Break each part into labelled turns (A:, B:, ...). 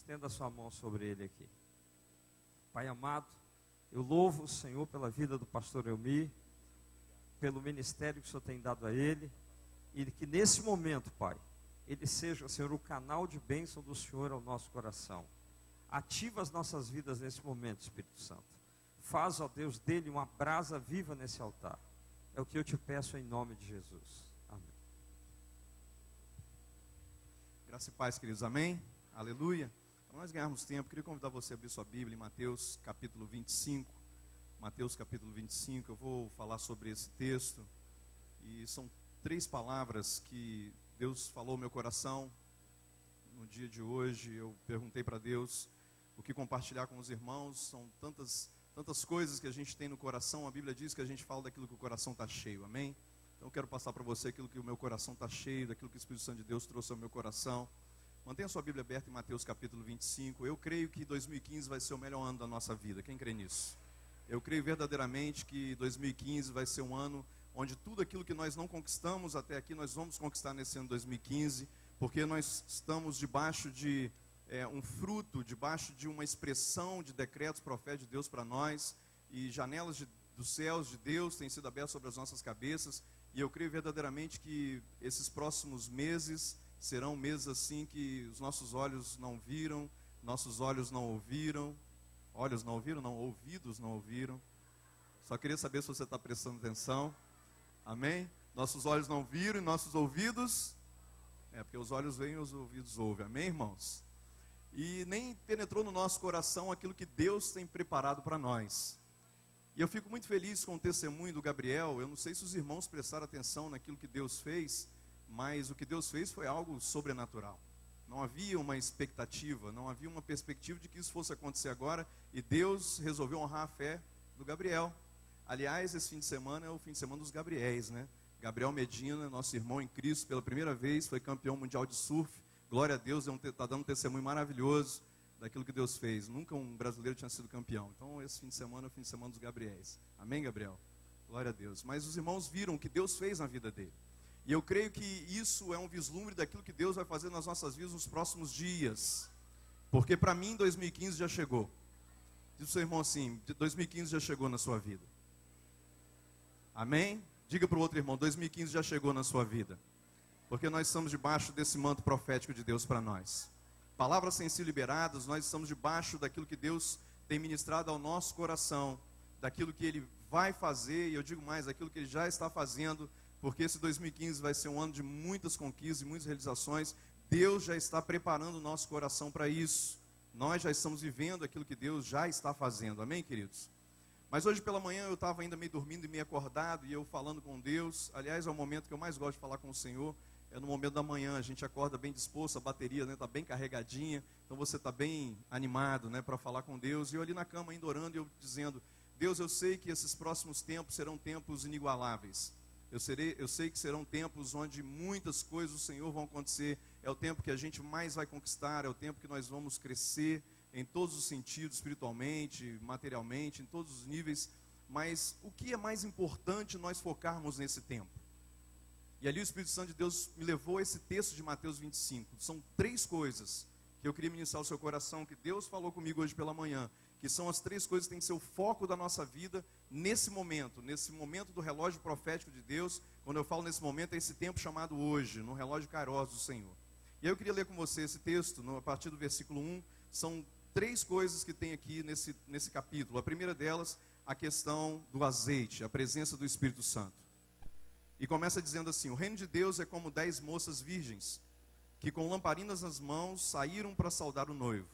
A: Estenda a sua mão sobre ele aqui. Pai amado, eu louvo o Senhor pela vida do pastor Elmir, pelo ministério que o Senhor tem dado a ele, e que nesse momento, Pai, ele seja, Senhor, o canal de bênção do Senhor ao nosso coração. Ativa as nossas vidas nesse momento, Espírito Santo. Faz, ó Deus, dele uma brasa viva nesse altar. É o que eu te peço em nome de Jesus. Amém.
B: Graça e paz, queridos. Amém? Aleluia. Para nós ganharmos tempo, queria convidar você a abrir sua Bíblia em Mateus capítulo 25. Mateus capítulo 25, eu vou falar sobre esse texto. E são 3 palavras que Deus falou ao meu coração no dia de hoje. Eu perguntei para Deus o que compartilhar com os irmãos. São tantas coisas que a gente tem no coração. A Bíblia diz que a gente fala daquilo que o coração está cheio, amém? Então eu quero passar para você aquilo que o meu coração está cheio, daquilo que o Espírito Santo de Deus trouxe ao meu coração. Mantenha sua Bíblia aberta em Mateus capítulo 25. Eu creio que 2015 vai ser o melhor ano da nossa vida. Quem crê nisso? Eu creio verdadeiramente que 2015 vai ser um ano onde tudo aquilo que nós não conquistamos até aqui, nós vamos conquistar nesse ano 2015, porque nós estamos debaixo de um fruto, debaixo de uma expressão de decretos proféticos de Deus para nós, e janelas dos céus de Deus têm sido abertas sobre as nossas cabeças, e eu creio verdadeiramente que esses próximos meses serão meses assim que os nossos olhos não viram, nossos olhos não ouviram. Olhos não ouviram? Não, ouvidos não ouviram. Só queria saber se você está prestando atenção. Amém? Nossos olhos não viram e nossos ouvidos... porque os olhos veem e os ouvidos ouvem. Amém, irmãos? E nem penetrou no nosso coração aquilo que Deus tem preparado para nós. E eu fico muito feliz com o testemunho do Gabriel. Eu não sei se os irmãos prestaram atenção naquilo que Deus fez, mas o que Deus fez foi algo sobrenatural. Não havia uma expectativa, não havia uma perspectiva de que isso fosse acontecer agora, e Deus resolveu honrar a fé do Gabriel. Aliás, esse fim de semana é o fim de semana dos Gabriéis, né? Gabriel Medina, nosso irmão em Cristo, pela primeira vez foi campeão mundial de surf. Glória a Deus, está dando um testemunho maravilhoso daquilo que Deus fez. Nunca um brasileiro tinha sido campeão. Então esse fim de semana é o fim de semana dos Gabriéis. Amém, Gabriel? Glória a Deus. Mas os irmãos viram o que Deus fez na vida dele. E eu creio que isso é um vislumbre daquilo que Deus vai fazer nas nossas vidas nos próximos dias. Porque para mim 2015 já chegou. Diz o seu irmão assim, 2015 já chegou na sua vida. Amém? Diga para o outro irmão, 2015 já chegou na sua vida. Porque nós estamos debaixo desse manto profético de Deus para nós. Palavras têm sido liberadas, nós estamos debaixo daquilo que Deus tem ministrado ao nosso coração. Daquilo que Ele vai fazer, e eu digo mais, daquilo que Ele já está fazendo. Porque esse 2015 vai ser um ano de muitas conquistas e muitas realizações. Deus já está preparando o nosso coração para isso. Nós já estamos vivendo aquilo que Deus já está fazendo. Amém, queridos? Mas hoje pela manhã eu estava ainda meio dormindo e meio acordado, e eu falando com Deus. Aliás, é o momento que eu mais gosto de falar com o Senhor. É no momento da manhã, a gente acorda bem disposto, a bateria está bem carregadinha. Então você está bem animado, né, para falar com Deus. E eu ali na cama ainda orando e eu dizendo, Deus, eu sei que esses próximos tempos serão tempos inigualáveis. Eu sei que serão tempos onde muitas coisas do Senhor vão acontecer. É o tempo que a gente mais vai conquistar, é o tempo que nós vamos crescer em todos os sentidos, espiritualmente, materialmente, em todos os níveis. Mas o que é mais importante nós focarmos nesse tempo? E ali o Espírito Santo de Deus me levou a esse texto de Mateus 25. São 3 coisas que eu queria ministrar ao seu coração, que Deus falou comigo hoje pela manhã, que são as 3 coisas que têm que ser o foco da nossa vida nesse momento do relógio profético de Deus. Quando eu falo nesse momento, é esse tempo chamado hoje, no relógio Kairos do Senhor. E aí eu queria ler com você esse texto, a partir do versículo 1, são 3 coisas que tem aqui nesse capítulo. A primeira delas, a questão do azeite, a presença do Espírito Santo. E começa dizendo assim, o reino de Deus é como 10 moças virgens, que com lamparinas nas mãos saíram para saudar o noivo.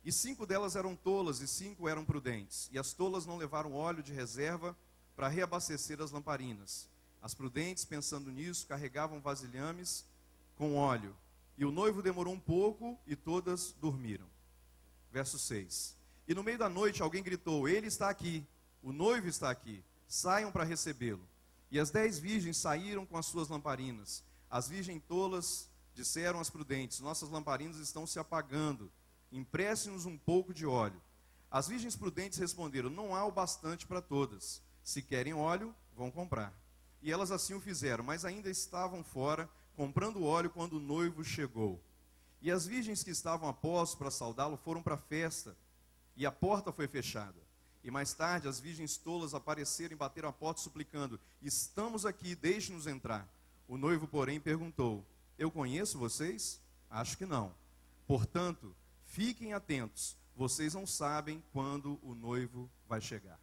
B: E 5 delas eram tolas e 5 eram prudentes. E as tolas não levaram óleo de reserva para reabastecer as lamparinas. As prudentes, pensando nisso, carregavam vasilhames com óleo. E o noivo demorou um pouco e todas dormiram. Verso 6. E no meio da noite alguém gritou, ele está aqui, o noivo está aqui, saiam para recebê-lo. E as 10 virgens saíram com as suas lamparinas. As virgens tolas disseram às prudentes, nossas lamparinas estão se apagando. Empreste-nos um pouco de óleo. As virgens prudentes responderam, não há o bastante para todas. Se querem óleo, vão comprar. E elas assim o fizeram, mas ainda estavam fora, comprando óleo quando o noivo chegou. E as virgens que estavam após para saudá-lo foram para a festa, e a porta foi fechada. E mais tarde as virgens tolas apareceram e bateram a porta suplicando: estamos aqui, deixe-nos entrar. O noivo, porém, perguntou: eu conheço vocês? Acho que não. Portanto, fiquem atentos, vocês não sabem quando o noivo vai chegar.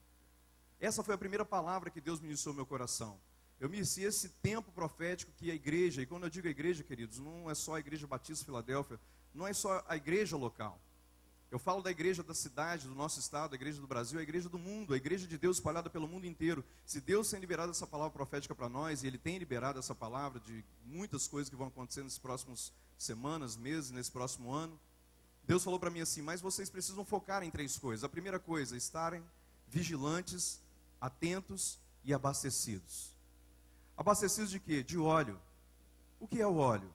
B: Essa foi a primeira palavra que Deus ministrou no meu coração. Eu me iniciei esse tempo profético que a igreja, e quando eu digo a igreja, queridos, não é só a Igreja Batista Filadélfia, não é só a igreja local. Eu falo da igreja da cidade, do nosso estado, a igreja do Brasil, a igreja do mundo, a igreja de Deus espalhada pelo mundo inteiro. Se Deus tem liberado essa palavra profética para nós, e Ele tem liberado essa palavra de muitas coisas que vão acontecer nas próximas semanas, meses, nesse próximo ano, Deus falou para mim assim: mas vocês precisam focar em 3 coisas. A primeira coisa, estarem vigilantes, atentos e abastecidos. Abastecidos de quê? De óleo. O que é o óleo?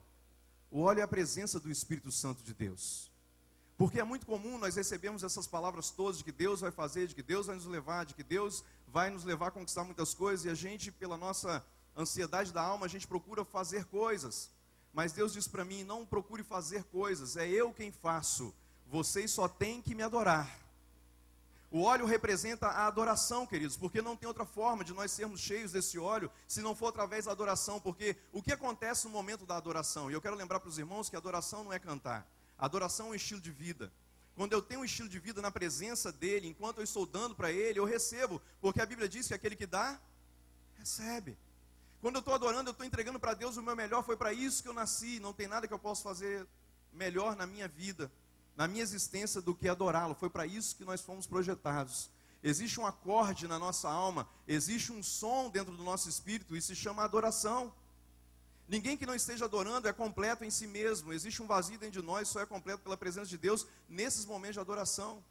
B: O óleo é a presença do Espírito Santo de Deus. Porque é muito comum nós recebemos essas palavras todas de que Deus vai fazer, de que Deus vai nos levar, de que Deus vai nos levar a conquistar muitas coisas, e a gente, pela nossa ansiedade da alma, a gente procura fazer coisas. Mas Deus diz para mim: não procure fazer coisas, é eu quem faço, vocês só têm que me adorar. O óleo representa a adoração, queridos, porque não tem outra forma de nós sermos cheios desse óleo se não for através da adoração. Porque o que acontece no momento da adoração? E eu quero lembrar para os irmãos que a adoração não é cantar. A adoração é um estilo de vida. Quando eu tenho um estilo de vida na presença dEle, enquanto eu estou dando para Ele, eu recebo. Porque a Bíblia diz que aquele que dá, recebe. Quando eu estou adorando, eu estou entregando para Deus o meu melhor. Foi para isso que eu nasci. Não tem nada que eu possa fazer melhor na minha vida, na minha existência, do que adorá-lo. Foi para isso que nós fomos projetados. Existe um acorde na nossa alma, existe um som dentro do nosso espírito, e se chama adoração. Ninguém que não esteja adorando é completo em si mesmo. Existe um vazio dentro de nós, só é completo pela presença de Deus nesses momentos de adoração.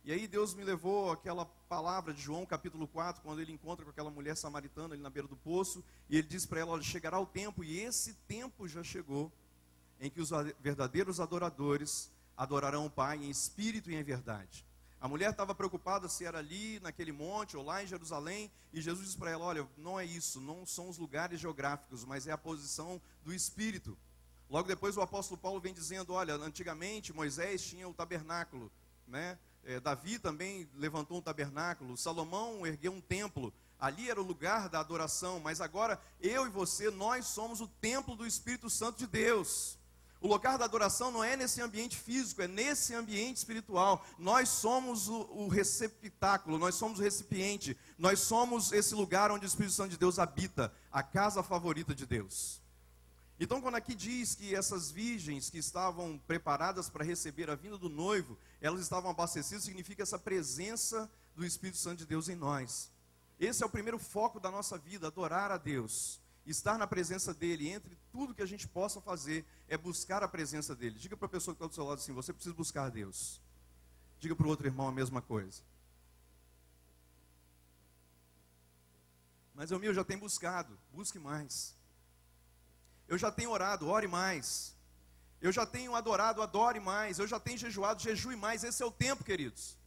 B: E aí Deus me levou àquela palavra de João capítulo 4, quando ele encontra com aquela mulher samaritana ali na beira do poço, e ele diz para ela: olha, chegará o tempo, e esse tempo já chegou, em que os verdadeiros adoradores adorarão o Pai em espírito e em verdade. A mulher estava preocupada se era ali, naquele monte, ou lá em Jerusalém, e Jesus disse para ela: olha, não é isso, não são os lugares geográficos, mas é a posição do Espírito. Logo depois o apóstolo Paulo vem dizendo: olha, antigamente Moisés tinha o tabernáculo, né? Davi também levantou um tabernáculo, Salomão ergueu um templo, ali era o lugar da adoração, mas agora eu e você, nós somos o templo do Espírito Santo de Deus. O lugar da adoração não é nesse ambiente físico, é nesse ambiente espiritual. Nós somos o receptáculo, nós somos o recipiente, nós somos esse lugar onde o Espírito Santo de Deus habita, a casa favorita de Deus. Então, quando aqui diz que essas virgens que estavam preparadas para receber a vinda do noivo, elas estavam abastecidas, significa essa presença do Espírito Santo de Deus em nós. Esse é o primeiro foco da nossa vida, adorar a Deus. Estar na presença dEle, entre tudo que a gente possa fazer, é buscar a presença dEle. Diga para a pessoa que está do seu lado assim: você precisa buscar a Deus. Diga para o outro irmão a mesma coisa. Mas eu já tenho buscado, busque mais. Eu já tenho orado, ore mais. Eu já tenho adorado, adore mais. Eu já tenho jejuado, jejue mais. Esse é o tempo, queridos.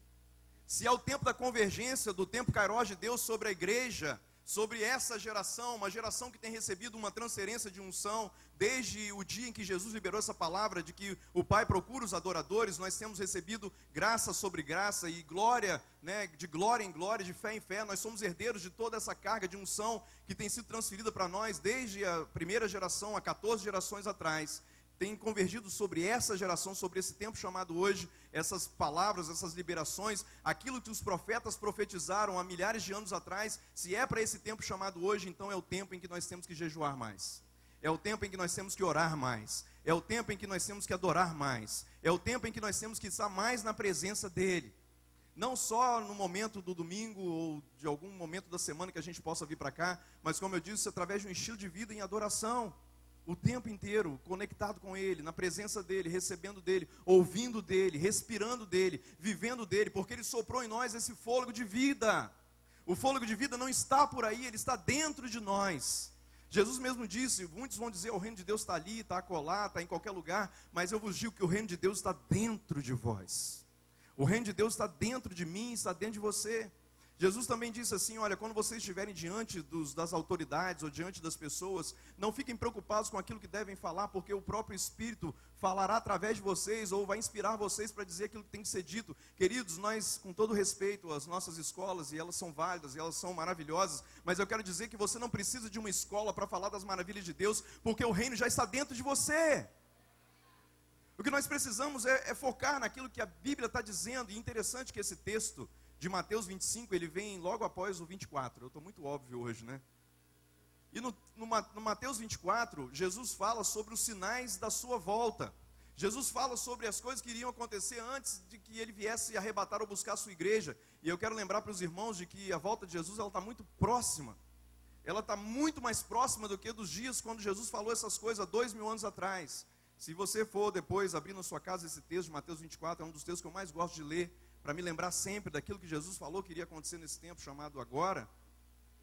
B: Se é o tempo da convergência, do tempo Kairos de Deus sobre a igreja, sobre essa geração, uma geração que tem recebido uma transferência de unção, desde o dia em que Jesus liberou essa palavra, de que o Pai procura os adoradores, nós temos recebido graça sobre graça, e glória, né, de glória em glória, de fé em fé. Nós somos herdeiros de toda essa carga de unção, que tem sido transferida para nós, desde a primeira geração, a 14 gerações atrás, tem convergido sobre essa geração, sobre esse tempo chamado hoje, essas palavras, essas liberações, aquilo que os profetas profetizaram há milhares de anos atrás. Se é para esse tempo chamado hoje, então é o tempo em que nós temos que jejuar mais, é o tempo em que nós temos que orar mais, é o tempo em que nós temos que adorar mais, é o tempo em que nós temos que estar mais na presença dEle, não só no momento do domingo, ou de algum momento da semana que a gente possa vir para cá, mas como eu disse, através de um estilo de vida em adoração, o tempo inteiro, conectado com Ele, na presença dEle, recebendo dEle, ouvindo dEle, respirando dEle, vivendo dEle, porque Ele soprou em nós esse fôlego de vida. O fôlego de vida não está por aí, ele está dentro de nós. Jesus mesmo disse, muitos vão dizer: o reino de Deus está ali, está acolá, está em qualquer lugar, mas eu vos digo que o reino de Deus está dentro de vós. O reino de Deus está dentro de mim, está dentro de você. Jesus também disse assim, olha, quando vocês estiverem diante das autoridades ou diante das pessoas, não fiquem preocupados com aquilo que devem falar, porque o próprio Espírito falará através de vocês, ou vai inspirar vocês para dizer aquilo que tem que ser dito. Queridos, nós, com todo respeito às nossas escolas, e elas são válidas, e elas são maravilhosas, mas eu quero dizer que você não precisa de uma escola para falar das maravilhas de Deus, porque o reino já está dentro de você. O que nós precisamos é focar naquilo que a Bíblia está dizendo, e interessante que esse texto de Mateus 25, ele vem logo após o 24, eu estou muito óbvio hoje, né? E no Mateus 24, Jesus fala sobre os sinais da sua volta. Jesus fala sobre as coisas que iriam acontecer antes de que ele viesse arrebatar ou buscar a sua igreja. E eu quero lembrar para os irmãos de que a volta de Jesus, ela está muito próxima. Ela está muito mais próxima do que dos dias quando Jesus falou essas coisas há 2000 anos atrás. Se você for depois abrir na sua casa esse texto de Mateus 24, é um dos textos que eu mais gosto de ler, para me lembrar sempre daquilo que Jesus falou que iria acontecer nesse tempo chamado agora.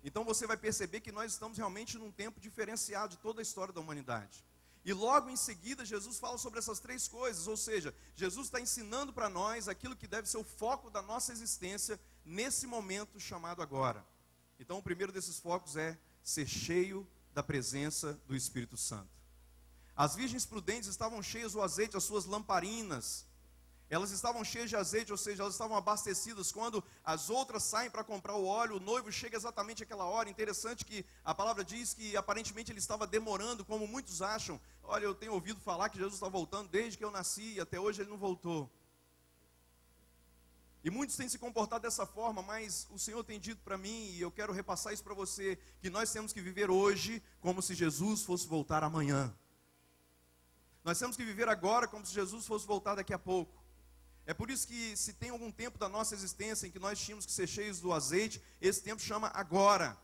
B: Então você vai perceber que nós estamos realmente num tempo diferenciado de toda a história da humanidade. E logo em seguida Jesus fala sobre essas três coisas, ou seja, Jesus está ensinando para nós aquilo que deve ser o foco da nossa existência nesse momento chamado agora. Então o primeiro desses focos é ser cheio da presença do Espírito Santo. As virgens prudentes estavam cheias do azeite, as suas lamparinas, elas estavam cheias de azeite, ou seja, elas estavam abastecidas. Quando as outras saem para comprar o óleo, o noivo chega exatamente àquela hora. Interessante que a palavra diz que aparentemente ele estava demorando, como muitos acham. Olha, eu tenho ouvido falar que Jesus está voltando desde que eu nasci e até hoje ele não voltou. E muitos têm se comportado dessa forma, mas o Senhor tem dito para mim, e eu quero repassar isso para você, que nós temos que viver hoje como se Jesus fosse voltar amanhã. Nós temos que viver agora como se Jesus fosse voltar daqui a pouco. É por isso que se tem algum tempo da nossa existência em que nós tínhamos que ser cheios do azeite, esse tempo chama agora.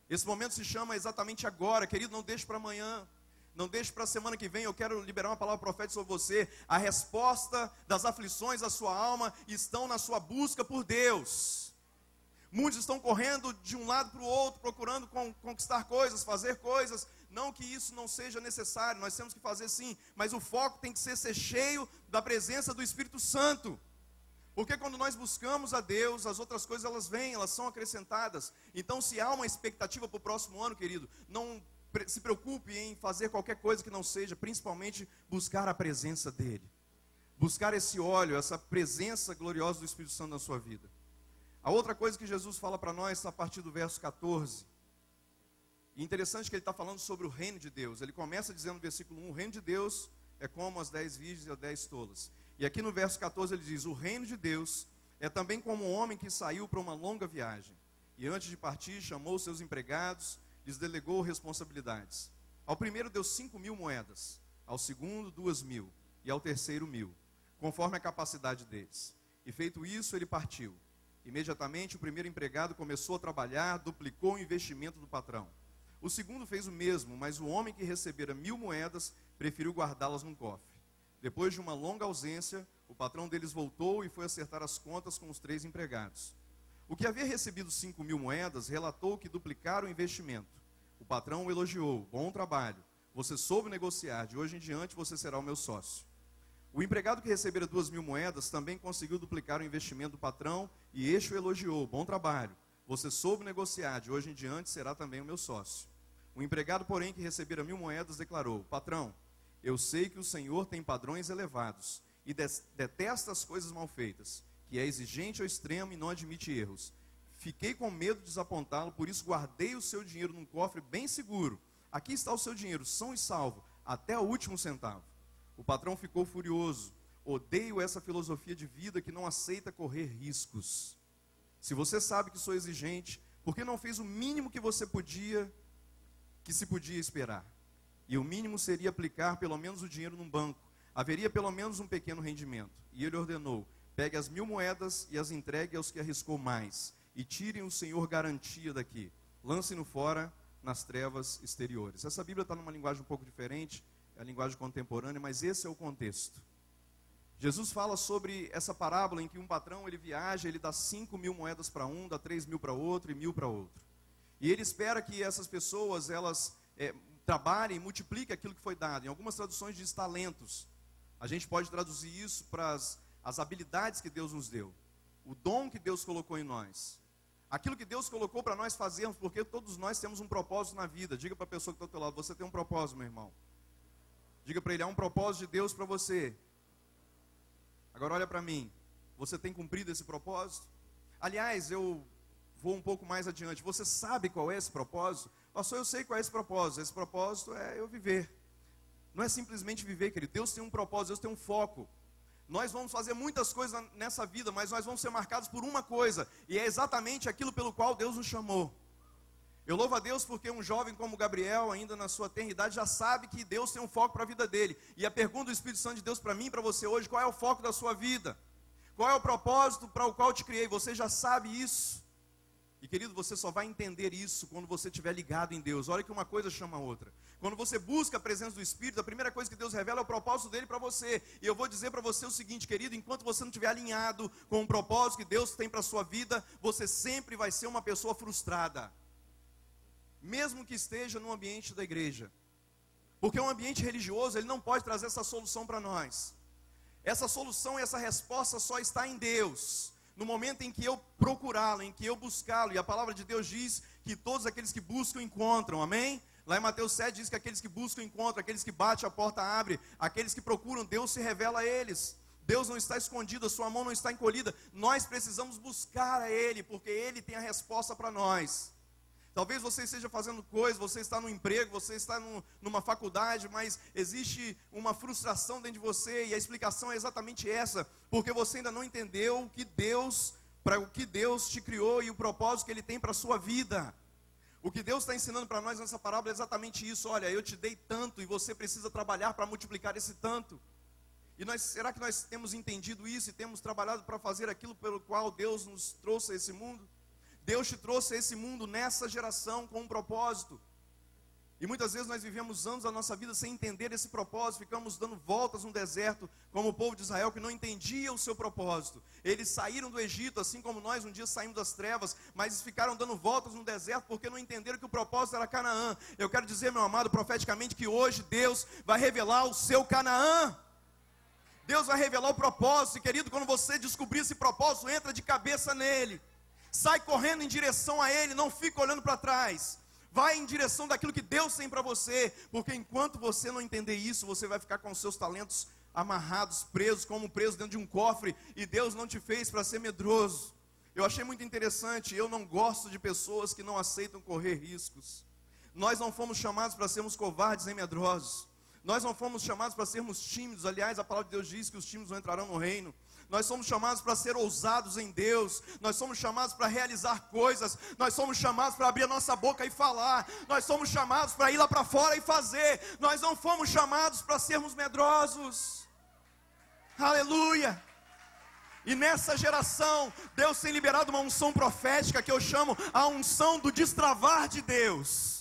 B: Esse momento se chama exatamente agora. Querido, não deixe para amanhã. Não deixe para a semana que vem. Eu quero liberar uma palavra profética sobre você. A resposta das aflições da sua alma estão na sua busca por Deus. Muitos estão correndo de um lado para o outro, procurando conquistar coisas, fazer coisas. Não que isso não seja necessário, nós temos que fazer sim, mas o foco tem que ser cheio da presença do Espírito Santo. Porque quando nós buscamos a Deus, as outras coisas elas vêm, elas são acrescentadas. Então se há uma expectativa para o próximo ano, querido, não se preocupe em fazer qualquer coisa que não seja, principalmente buscar a presença dEle. Buscar esse óleo, essa presença gloriosa do Espírito Santo na sua vida. A outra coisa que Jesus fala para nós está a partir do verso 14. E interessante que ele está falando sobre o reino de Deus. Ele começa dizendo no versículo 1, o reino de Deus é como as 10 virgens e as 10 tolas. E aqui no verso 14 ele diz, o reino de Deus é também como um homem que saiu para uma longa viagem. E antes de partir, chamou seus empregados, lhes delegou responsabilidades. Ao primeiro deu 5.000 moedas, ao segundo 2.000, e ao terceiro 1.000, conforme a capacidade deles. E feito isso, ele partiu. Imediatamente o primeiro empregado começou a trabalhar, duplicou o investimento do patrão. O segundo fez o mesmo, mas o homem que recebera 1.000 moedas preferiu guardá-las num cofre. Depois de uma longa ausência, o patrão deles voltou e foi acertar as contas com os 3 empregados. O que havia recebido 5.000 moedas relatou que duplicaram o investimento. O patrão o elogiou, bom trabalho, você soube negociar, de hoje em diante você será o meu sócio. O empregado que recebera 2.000 moedas também conseguiu duplicar o investimento do patrão e este o elogiou, bom trabalho, você soube negociar, de hoje em diante será também o meu sócio. O empregado, porém, que recebera 1.000 moedas, declarou, patrão, eu sei que o Senhor tem padrões elevados e detesta as coisas mal feitas, que é exigente ao extremo e não admite erros. Fiquei com medo de desapontá-lo, por isso guardei o seu dinheiro num cofre bem seguro. Aqui está o seu dinheiro, são e salvo, até o último centavo. O patrão ficou furioso. Odeio essa filosofia de vida que não aceita correr riscos. Se você sabe que sou exigente, por que não fez o mínimo que se podia esperar? E o mínimo seria aplicar pelo menos o dinheiro num banco. Haveria pelo menos um pequeno rendimento. E ele ordenou, pegue as 1.000 moedas e as entregue aos que arriscou mais. E tirem o Senhor garantia daqui. Lancem-no fora nas trevas exteriores. Essa Bíblia está numa linguagem um pouco diferente, é a linguagem contemporânea, mas esse é o contexto. Jesus fala sobre essa parábola em que um patrão ele viaja, ele dá 5.000 moedas para um, dá 3.000 para outro e 1.000 para outro. E ele espera que essas pessoas, elas trabalhem, multipliquem aquilo que foi dado. Em algumas traduções diz talentos. A gente pode traduzir isso para as habilidades que Deus nos deu. O dom que Deus colocou em nós. Aquilo que Deus colocou para nós fazermos, porque todos nós temos um propósito na vida. Diga para a pessoa que está ao teu lado, você tem um propósito, meu irmão. Diga para ele, há um propósito de Deus para você. Agora olha para mim, você tem cumprido esse propósito? Aliás, eu vou um pouco mais adiante. Você sabe qual é esse propósito? Pastor, eu sei qual é esse propósito. Esse propósito é eu viver. Não é simplesmente viver, querido. Deus tem um propósito, Deus tem um foco. Nós vamos fazer muitas coisas nessa vida, mas nós vamos ser marcados por uma coisa, e é exatamente aquilo pelo qual Deus nos chamou. Eu louvo a Deus porque um jovem como Gabriel, ainda na sua tenra idade, já sabe que Deus tem um foco para a vida dele. E a pergunta do Espírito Santo de Deus para mim e para você hoje, qual é o foco da sua vida? Qual é o propósito para o qual eu te criei? Você já sabe isso. E querido, você só vai entender isso quando você estiver ligado em Deus. Olha que uma coisa chama a outra. Quando você busca a presença do Espírito, a primeira coisa que Deus revela é o propósito dele para você. E eu vou dizer para você o seguinte, querido, enquanto você não estiver alinhado com o propósito que Deus tem para a sua vida, você sempre vai ser uma pessoa frustrada. Mesmo que esteja no ambiente da igreja. Porque um ambiente religioso, ele não pode trazer essa solução para nós. Essa solução e essa resposta só está em Deus. No momento em que eu procurá-lo, em que eu buscá-lo, e a palavra de Deus diz que todos aqueles que buscam encontram, amém? Lá em Mateus 7 diz que aqueles que buscam encontram, aqueles que batem a porta abre, aqueles que procuram, Deus se revela a eles. Deus não está escondido, a sua mão não está encolhida, nós precisamos buscar a Ele, porque Ele tem a resposta para nós. Talvez você esteja fazendo coisas, você está no emprego, você está numa faculdade, mas existe uma frustração dentro de você, e a explicação é exatamente essa, porque você ainda não entendeu para o que Deus te criou e o propósito que Ele tem para a sua vida. O que Deus está ensinando para nós nessa parábola é exatamente isso. Olha, eu te dei tanto e você precisa trabalhar para multiplicar esse tanto. E será que nós temos entendido isso e temos trabalhado para fazer aquilo pelo qual Deus nos trouxe a esse mundo? Deus te trouxe a esse mundo nessa geração com um propósito. E muitas vezes nós vivemos anos da nossa vida sem entender esse propósito, ficamos dando voltas no deserto, como o povo de Israel que não entendia o seu propósito. Eles saíram do Egito, assim como nós um dia saímos das trevas, mas ficaram dando voltas no deserto porque não entenderam que o propósito era Canaã. Eu quero dizer, meu amado, profeticamente, que hoje Deus vai revelar o seu Canaã. Deus vai revelar o propósito, e querido, quando você descobrir esse propósito, entra de cabeça nele. Sai correndo em direção a Ele, não fica olhando para trás. Vai em direção daquilo que Deus tem para você, porque enquanto você não entender isso, você vai ficar com os seus talentos amarrados, presos, como preso dentro de um cofre, e Deus não te fez para ser medroso. Eu achei muito interessante, eu não gosto de pessoas que não aceitam correr riscos. Nós não fomos chamados para sermos covardes nem medrosos. Nós não fomos chamados para sermos tímidos. Aliás, a palavra de Deus diz que os tímidos não entrarão no reino. Nós somos chamados para ser ousados em Deus. Nós somos chamados para realizar coisas. Nós somos chamados para abrir a nossa boca e falar. Nós somos chamados para ir lá para fora e fazer. Nós não fomos chamados para sermos medrosos. Aleluia! E nessa geração, Deus tem liberado uma unção profética que eu chamo a unção do destravar de Deus.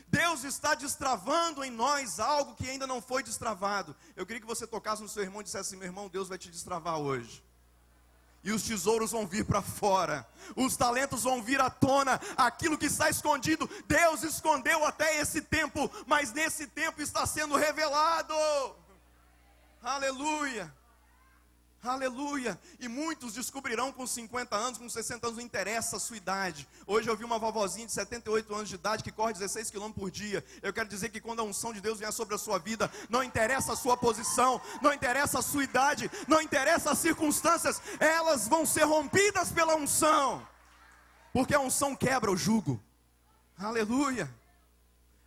B: Deus está destravando em nós algo que ainda não foi destravado. Eu queria que você tocasse no seu irmão e dissesse assim: meu irmão, Deus vai te destravar hoje. E os tesouros vão vir para fora. Os talentos vão vir à tona. Aquilo que está escondido, Deus escondeu até esse tempo, mas nesse tempo está sendo revelado. Aleluia. Aleluia, e muitos descobrirão com 50 anos, com 60 anos, não interessa a sua idade. Hoje eu vi uma vovozinha de 78 anos de idade que corre 16 km por dia. Eu quero dizer que quando a unção de Deus vier sobre a sua vida, não interessa a sua posição, não interessa a sua idade, não interessa as circunstâncias, elas vão ser rompidas pela unção, porque a unção quebra o jugo. Aleluia.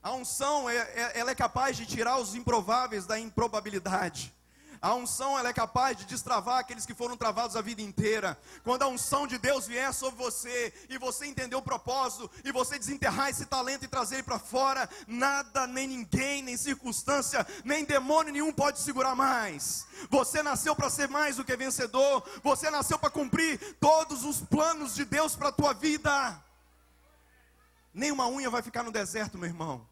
B: A unção, ela é capaz de tirar os improváveis da improbabilidade. A unção, ela é capaz de destravar aqueles que foram travados a vida inteira. Quando a unção de Deus vier sobre você, e você entender o propósito, e você desenterrar esse talento e trazer ele para fora, nada, nem ninguém, nem circunstância, nem demônio nenhum pode segurar mais. Você nasceu para ser mais do que vencedor. Você nasceu para cumprir todos os planos de Deus para a tua vida. Nem uma unha vai ficar no deserto, meu irmão.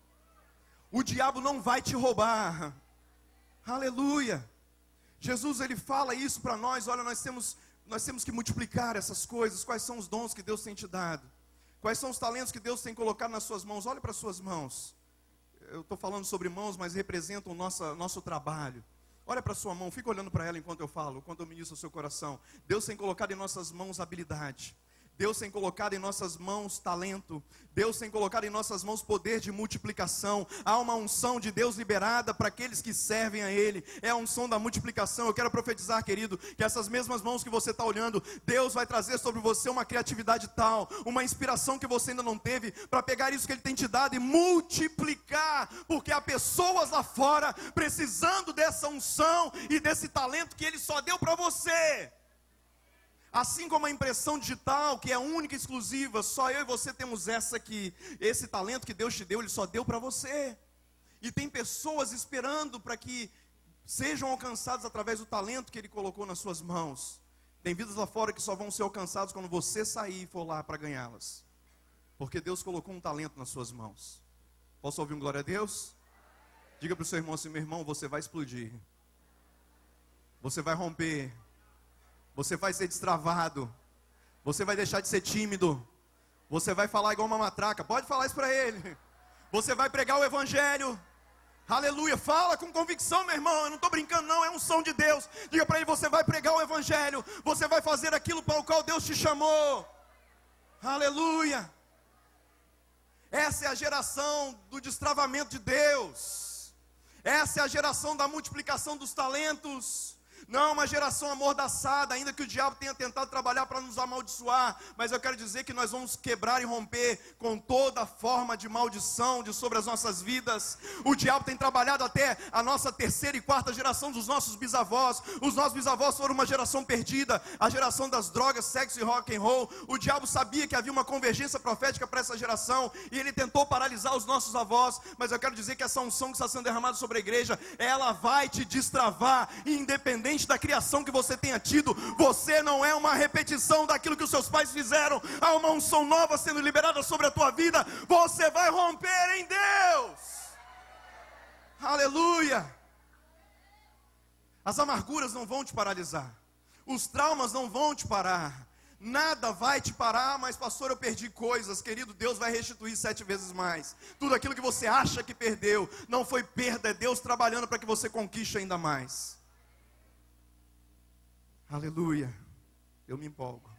B: O diabo não vai te roubar. Aleluia. Jesus, ele fala isso para nós. Olha, nós temos que multiplicar essas coisas. Quais são os dons que Deus tem te dado? Quais são os talentos que Deus tem colocado nas suas mãos? Olha para as suas mãos. Eu estou falando sobre mãos, mas representam o nosso trabalho. Olha para a sua mão, fica olhando para ela enquanto eu falo, enquanto eu ministro o seu coração. Deus tem colocado em nossas mãos habilidade. Deus tem colocado em nossas mãos talento. Deus tem colocado em nossas mãos poder de multiplicação. Há uma unção de Deus liberada para aqueles que servem a Ele. É a unção da multiplicação. Eu quero profetizar, querido, que essas mesmas mãos que você está olhando, Deus vai trazer sobre você uma criatividade tal, uma inspiração que você ainda não teve, para pegar isso que Ele tem te dado e multiplicar, porque há pessoas lá fora precisando dessa unção e desse talento que Ele só deu para você. Assim como a impressão digital, que é única e exclusiva, só eu e você temos essa aqui. Esse talento que Deus te deu, Ele só deu para você. E tem pessoas esperando para que sejam alcançadas através do talento que Ele colocou nas suas mãos. Tem vidas lá fora que só vão ser alcançadas quando você sair e for lá para ganhá-las. Porque Deus colocou um talento nas suas mãos. Posso ouvir um glória a Deus? Diga para o seu irmão assim: meu irmão, você vai explodir. Você vai romper. Você vai ser destravado. Você vai deixar de ser tímido. Você vai falar igual uma matraca. Pode falar isso para ele. Você vai pregar o evangelho. Aleluia. Fala com convicção, meu irmão. Eu não estou brincando não, é unção de Deus. Diga para ele: você vai pregar o evangelho. Você vai fazer aquilo para o qual Deus te chamou. Aleluia. Essa é a geração do destravamento de Deus. Essa é a geração da multiplicação dos talentos. Não uma geração amordaçada, ainda que o diabo tenha tentado trabalhar para nos amaldiçoar, mas eu quero dizer que nós vamos quebrar e romper com toda forma de maldição sobre as nossas vidas. O diabo tem trabalhado até a nossa terceira e quarta geração dos nossos bisavós. Os nossos bisavós foram uma geração perdida, a geração das drogas, sexo e rock and roll. O diabo sabia que havia uma convergência profética para essa geração, e ele tentou paralisar os nossos avós, mas eu quero dizer que essa unção que está sendo derramada sobre a igreja, ela vai te destravar, independente da criação que você tenha tido. Você não é uma repetição daquilo que os seus pais fizeram. Há uma unção nova sendo liberada sobre a tua vida. Você vai romper em Deus. Aleluia. As amarguras não vão te paralisar. Os traumas não vão te parar. Nada vai te parar. Mas pastor, eu perdi coisas. Querido, Deus vai restituir 7 vezes mais. Tudo aquilo que você acha que perdeu não foi perda, é Deus trabalhando para que você conquiste ainda mais. Aleluia. Eu me empolgo.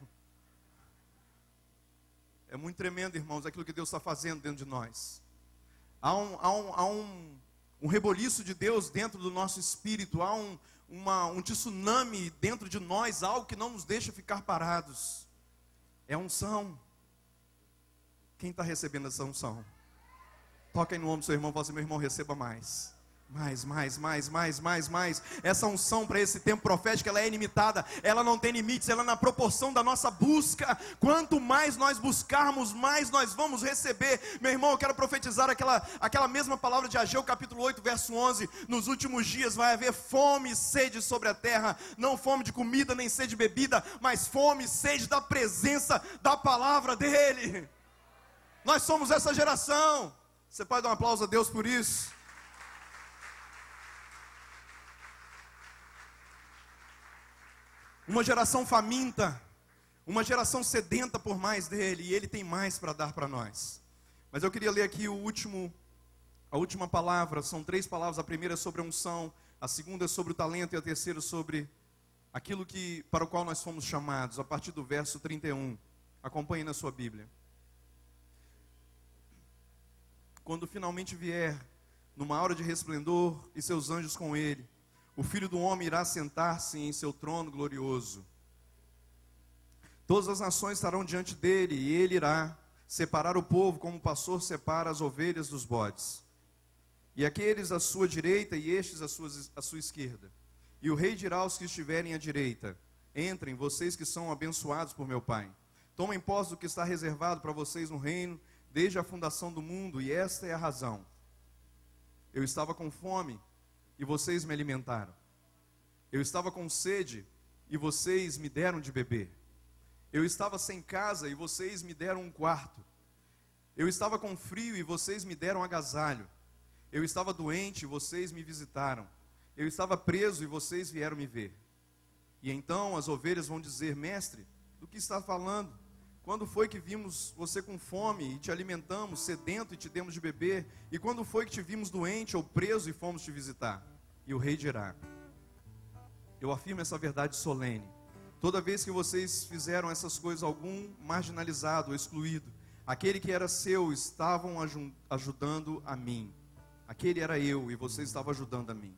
B: É muito tremendo, irmãos, aquilo que Deus está fazendo dentro de nós. Há um reboliço de Deus dentro do nosso espírito. Há um tsunami dentro de nós, algo que não nos deixa ficar parados. É unção. Quem está recebendo essa unção? Toca aí no ombro do seu irmão e fala assim: meu irmão, receba mais. Mais. Essa unção para esse tempo profético, ela é ilimitada, ela não tem limites, ela é na proporção da nossa busca. Quanto mais nós buscarmos, mais nós vamos receber. Meu irmão, eu quero profetizar aquela mesma palavra de Ageu, capítulo 8, verso 11. Nos últimos dias vai haver fome e sede sobre a terra. Não fome de comida, nem sede de bebida, mas fome e sede da presença da palavra dEle. Nós somos essa geração. Você pode dar um aplauso a Deus por isso? Uma geração faminta, uma geração sedenta por mais dele, e ele tem mais para dar para nós. Mas eu queria ler aqui a última palavra. São 3 palavras. A primeira é sobre a unção, a segunda é sobre o talento, e a terceira sobre aquilo para o qual nós fomos chamados, a partir do verso 31. Acompanhe na sua Bíblia. Quando finalmente vier, numa aura de resplendor, e seus anjos com ele, o Filho do Homem irá sentar-se em seu trono glorioso. Todas as nações estarão diante dele, e ele irá separar o povo como o pastor separa as ovelhas dos bodes. E aqueles à sua direita, e estes à sua esquerda. E o rei dirá aos que estiverem à direita: entrem, vocês que são abençoados por meu Pai. Tomem posse do que está reservado para vocês no reino, desde a fundação do mundo, e esta é a razão. Eu estava com fome, e vocês me alimentaram. Eu estava com sede, e vocês me deram de beber. Eu estava sem casa, e vocês me deram um quarto. Eu estava com frio, e vocês me deram agasalho. Eu estava doente, e vocês me visitaram. Eu estava preso, e vocês vieram me ver. E então as ovelhas vão dizer: mestre, do que está falando? Quando foi que vimos você com fome e te alimentamos, sedento e te demos de beber? E quando foi que te vimos doente ou preso e fomos te visitar? E o rei dirá: eu afirmo essa verdade solene: Toda vez que vocês fizeram essas coisas, algum marginalizado ou excluído, aquele que era seu, estavam ajudando a mim. Aquele era eu e vocês estavam ajudando a mim.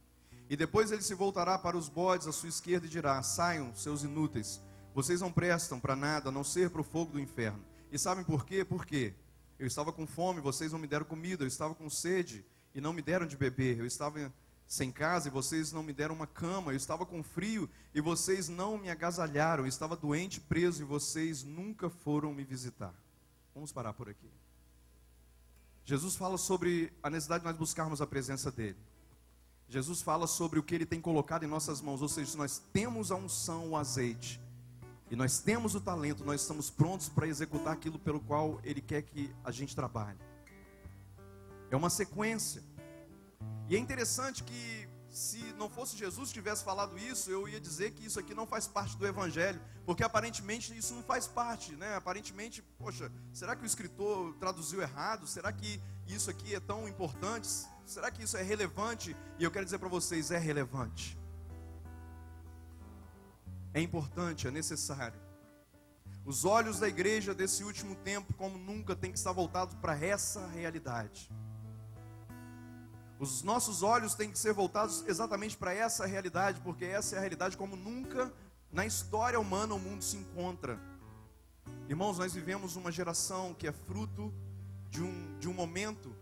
B: E depois ele se voltará para os bodes à sua esquerda e dirá: saiam, seus inúteis, vocês não prestam para nada, a não ser para o fogo do inferno. E sabem por quê? Por quê? Eu estava com fome, vocês não me deram comida. Eu estava com sede e não me deram de beber. Eu estava sem casa e vocês não me deram uma cama. Eu estava com frio e vocês não me agasalharam. Eu estava doente, preso e vocês nunca foram me visitar. Vamos parar por aqui. Jesus fala sobre a necessidade de nós buscarmos a presença dele. Jesus fala sobre o que ele tem colocado em nossas mãos. Ou seja, se nós temos a unção, o azeite, e nós temos o talento, nós estamos prontos para executar aquilo pelo qual ele quer que a gente trabalhe. É uma sequência. E é interessante que, se não fosse Jesus que tivesse falado isso, eu ia dizer que isso aqui não faz parte do Evangelho, porque aparentemente isso não faz parte, né? Aparentemente, poxa, será que o escritor traduziu errado? Será que isso aqui é tão importante? Será que isso é relevante? E eu quero dizer para vocês, é relevante. É importante, é necessário. Os olhos da igreja desse último tempo, como nunca, têm que estar voltados para essa realidade. Os nossos olhos têm que ser voltados exatamente para essa realidade, porque essa é a realidade como nunca na história humana o mundo se encontra. Irmãos, nós vivemos uma geração que é fruto de um momento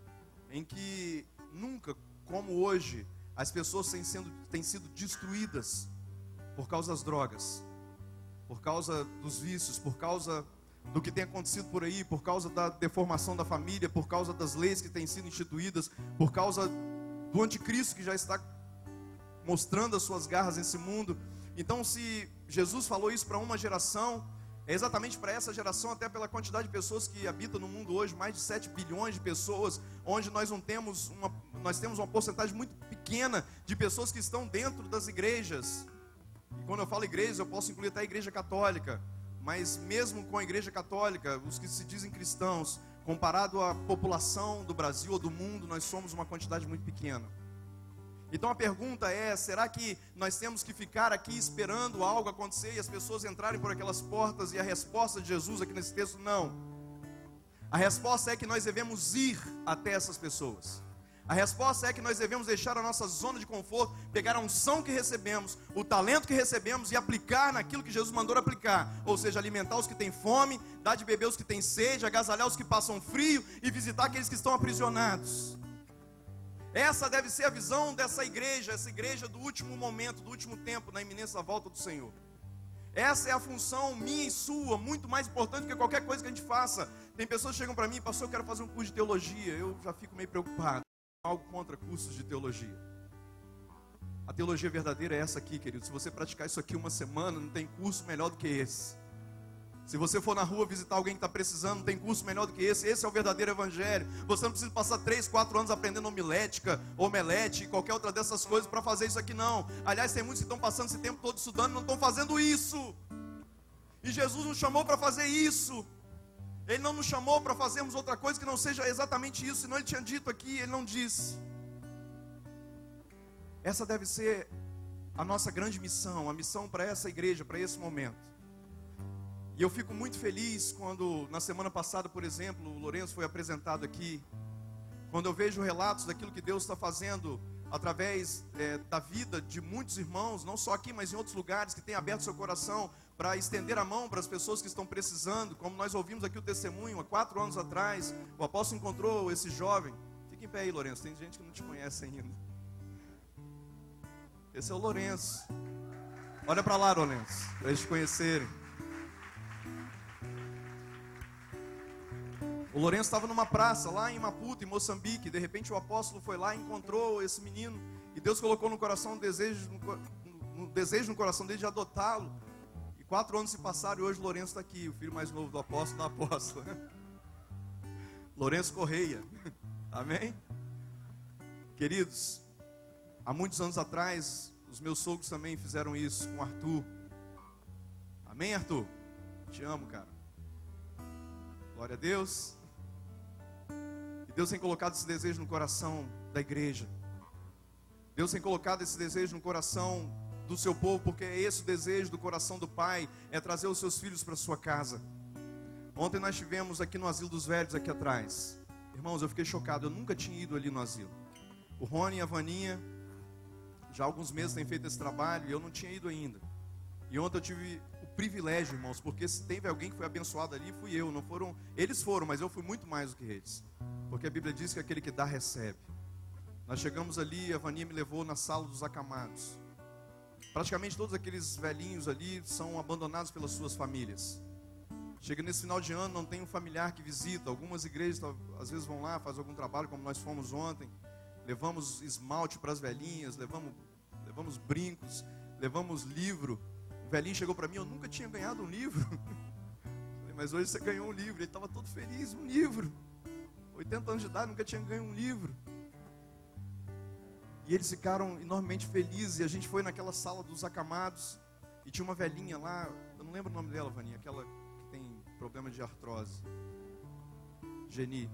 B: em que nunca, como hoje, as pessoas têm sido destruídas por causa das drogas, por causa dos vícios, por causa do que tem acontecido por aí, por causa da deformação da família, por causa das leis que têm sido instituídas, por causa do anticristo que já está mostrando as suas garras nesse mundo. Então, se Jesus falou isso para uma geração, é exatamente para essa geração, até pela quantidade de pessoas que habitam no mundo hoje, mais de 7 bilhões de pessoas, onde nós temos uma porcentagem muito pequena de pessoas que estão dentro das igrejas. E quando eu falo igreja, eu posso incluir até a igreja católica, mas mesmo com a igreja católica, os que se dizem cristãos, comparado à população do Brasil ou do mundo, nós somos uma quantidade muito pequena. Então a pergunta é, será que nós temos que ficar aqui esperando algo acontecer e as pessoas entrarem por aquelas portas? E a resposta de Jesus aqui nesse texto, não. A resposta é que nós devemos ir até essas pessoas. A resposta é que nós devemos deixar a nossa zona de conforto, pegar a unção que recebemos, o talento que recebemos e aplicar naquilo que Jesus mandou aplicar. Ou seja, alimentar os que têm fome, dar de beber os que têm sede, agasalhar os que passam frio e visitar aqueles que estão aprisionados. Essa deve ser a visão dessa igreja, essa igreja do último momento, do último tempo, na iminência volta do Senhor. Essa é a função minha e sua, muito mais importante que qualquer coisa que a gente faça. Tem pessoas que chegam para mim, pastor, eu quero fazer um curso de teologia. Eu já fico meio preocupado. Algo contra cursos de teologia. A teologia verdadeira é essa aqui, querido. Se você praticar isso aqui uma semana, não tem curso melhor do que esse. Se você for na rua visitar alguém que está precisando, não tem curso melhor do que esse. Esse é o verdadeiro evangelho. Você não precisa passar 3, 4 anos aprendendo homilética, omelete, qualquer outra dessas coisas para fazer isso aqui, não. Aliás, tem muitos que estão passando esse tempo todo estudando e não estão fazendo isso. E Jesus nos chamou para fazer isso. Ele não nos chamou para fazermos outra coisa que não seja exatamente isso. Senão ele tinha dito aqui, ele não disse. Essa deve ser a nossa grande missão, a missão para essa igreja, para esse momento. E eu fico muito feliz quando, na semana passada, por exemplo, o Lourenço foi apresentado aqui. Quando eu vejo relatos daquilo que Deus está fazendo através da vida de muitos irmãos, não só aqui, mas em outros lugares, que têm aberto seu coração para estender a mão para as pessoas que estão precisando. Como nós ouvimos aqui o testemunho, há 4 anos atrás, o apóstolo encontrou esse jovem. Fica em pé aí, Lourenço, tem gente que não te conhece ainda. Esse é o Lourenço. Olha para lá, Lourenço, para eles te conhecerem. O Lourenço estava numa praça lá em Maputo, em Moçambique. De repente o apóstolo foi lá e encontrou esse menino. E Deus colocou no coração um desejo no coração dele de adotá-lo. 4 anos se passaram e hoje o Lourenço está aqui, o filho mais novo do apóstolo, da apóstola. Lourenço Correia. Amém? Queridos, há muitos anos atrás, os meus sogros também fizeram isso com o Arthur. Amém, Arthur? Te amo, cara. Glória a Deus. E Deus tem colocado esse desejo no coração da igreja. Deus tem colocado esse desejo no coração do seu povo, porque é esse o desejo do coração do Pai, é trazer os seus filhos para a sua casa. Ontem nós estivemos aqui no Asilo dos Velhos, aqui atrás. Irmãos, eu fiquei chocado, eu nunca tinha ido ali no asilo. O Rony e a Vaninha, já há alguns meses têm feito esse trabalho, e eu não tinha ido ainda. E ontem eu tive o privilégio, irmãos, porque se teve alguém que foi abençoado ali, fui eu. Não foram, eles foram, mas eu fui muito mais do que eles. Porque a Bíblia diz que aquele que dá, recebe. Nós chegamos ali, a Vaninha me levou na sala dos acamados. Praticamente todos aqueles velhinhos ali são abandonados pelas suas famílias. Chega nesse final de ano, não tem um familiar que visita. Algumas igrejas às vezes vão lá, fazem algum trabalho, como nós fomos ontem. Levamos esmalte para as velhinhas, levamos brincos, levamos livro. O velhinho chegou para mim, eu nunca tinha ganhado um livro. Falei, mas hoje você ganhou um livro. Ele estava todo feliz, um livro. 80 anos de idade, nunca tinha ganho um livro. E eles ficaram enormemente felizes. E a gente foi naquela sala dos acamados. E tinha uma velhinha lá, eu não lembro o nome dela, Vaninha, aquela que tem problema de artrose. Geni.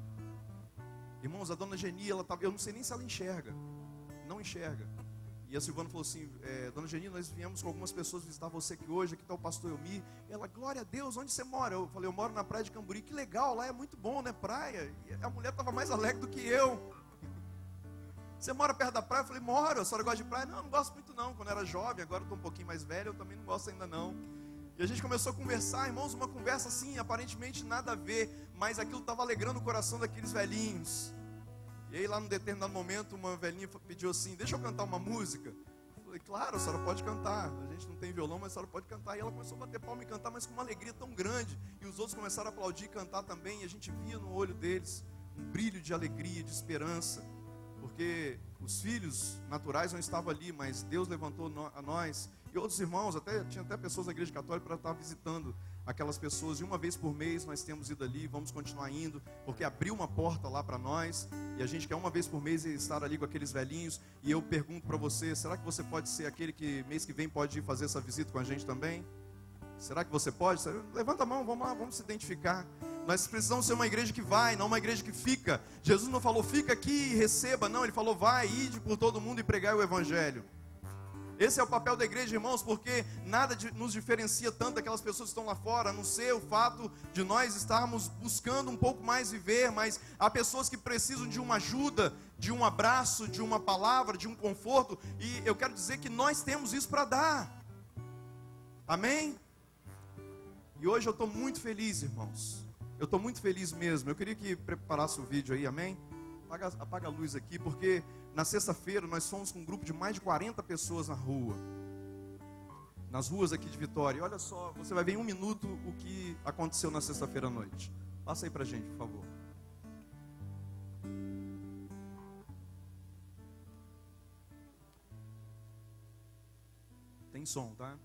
B: Irmãos, a dona Geni, eu não sei nem se ela enxerga. Não enxerga. E a Silvana falou assim, dona Geni, nós viemos com algumas pessoas visitar você aqui hoje, aqui está o pastor Elmi. Ela, glória a Deus, onde você mora? Eu falei, eu moro na praia de Camburi. Que legal, lá é muito bom, né, praia? E a mulher estava mais alegre do que eu. Você mora perto da praia? Eu falei, moro, a senhora gosta de praia? Não, não gosto muito não, quando eu era jovem, agora eu estou um pouquinho mais velho, eu também não gosto ainda não. E a gente começou a conversar, irmãos, uma conversa assim, aparentemente nada a ver, mas aquilo estava alegrando o coração daqueles velhinhos. E aí lá num determinado momento, uma velhinha pediu assim, deixa eu cantar uma música. Eu falei, claro, a senhora pode cantar, a gente não tem violão, mas a senhora pode cantar. E ela começou a bater palma e cantar, mas com uma alegria tão grande. E os outros começaram a aplaudir e cantar também, e a gente via no olho deles um brilho de alegria, de esperança. Porque os filhos naturais não estavam ali, mas Deus levantou a nós. E outros irmãos, tinha até pessoas da igreja católica para estar visitando aquelas pessoas. E uma vez por mês nós temos ido ali, vamos continuar indo, porque abriu uma porta lá para nós. E a gente quer uma vez por mês estar ali com aqueles velhinhos. E eu pergunto para você, será que você pode ser aquele que mês que vem pode ir fazer essa visita com a gente também? Será que você pode? Levanta a mão, vamos lá, vamos se identificar. Nós precisamos ser uma igreja que vai, não uma igreja que fica. Jesus não falou, fica aqui e receba. Não, Ele falou, vai, ide por todo mundo e pregai o Evangelho. Esse é o papel da igreja, irmãos, porque nada nos diferencia tanto daquelas pessoas que estão lá fora, a não ser o fato de nós estarmos buscando um pouco mais viver, mas há pessoas que precisam de uma ajuda, de um abraço, de uma palavra, de um conforto, e eu quero dizer que nós temos isso para dar. Amém? E hoje eu estou muito feliz, irmãos. Eu estou muito feliz mesmo. Eu queria que preparasse o vídeo aí, amém? Apaga a luz aqui, porque na sexta-feira nós fomos com um grupo de mais de 40 pessoas na rua. Nas ruas aqui de Vitória. E olha só, você vai ver em um minuto o que aconteceu na sexta-feira à noite. Passa aí pra gente, por favor. Tem som, tá?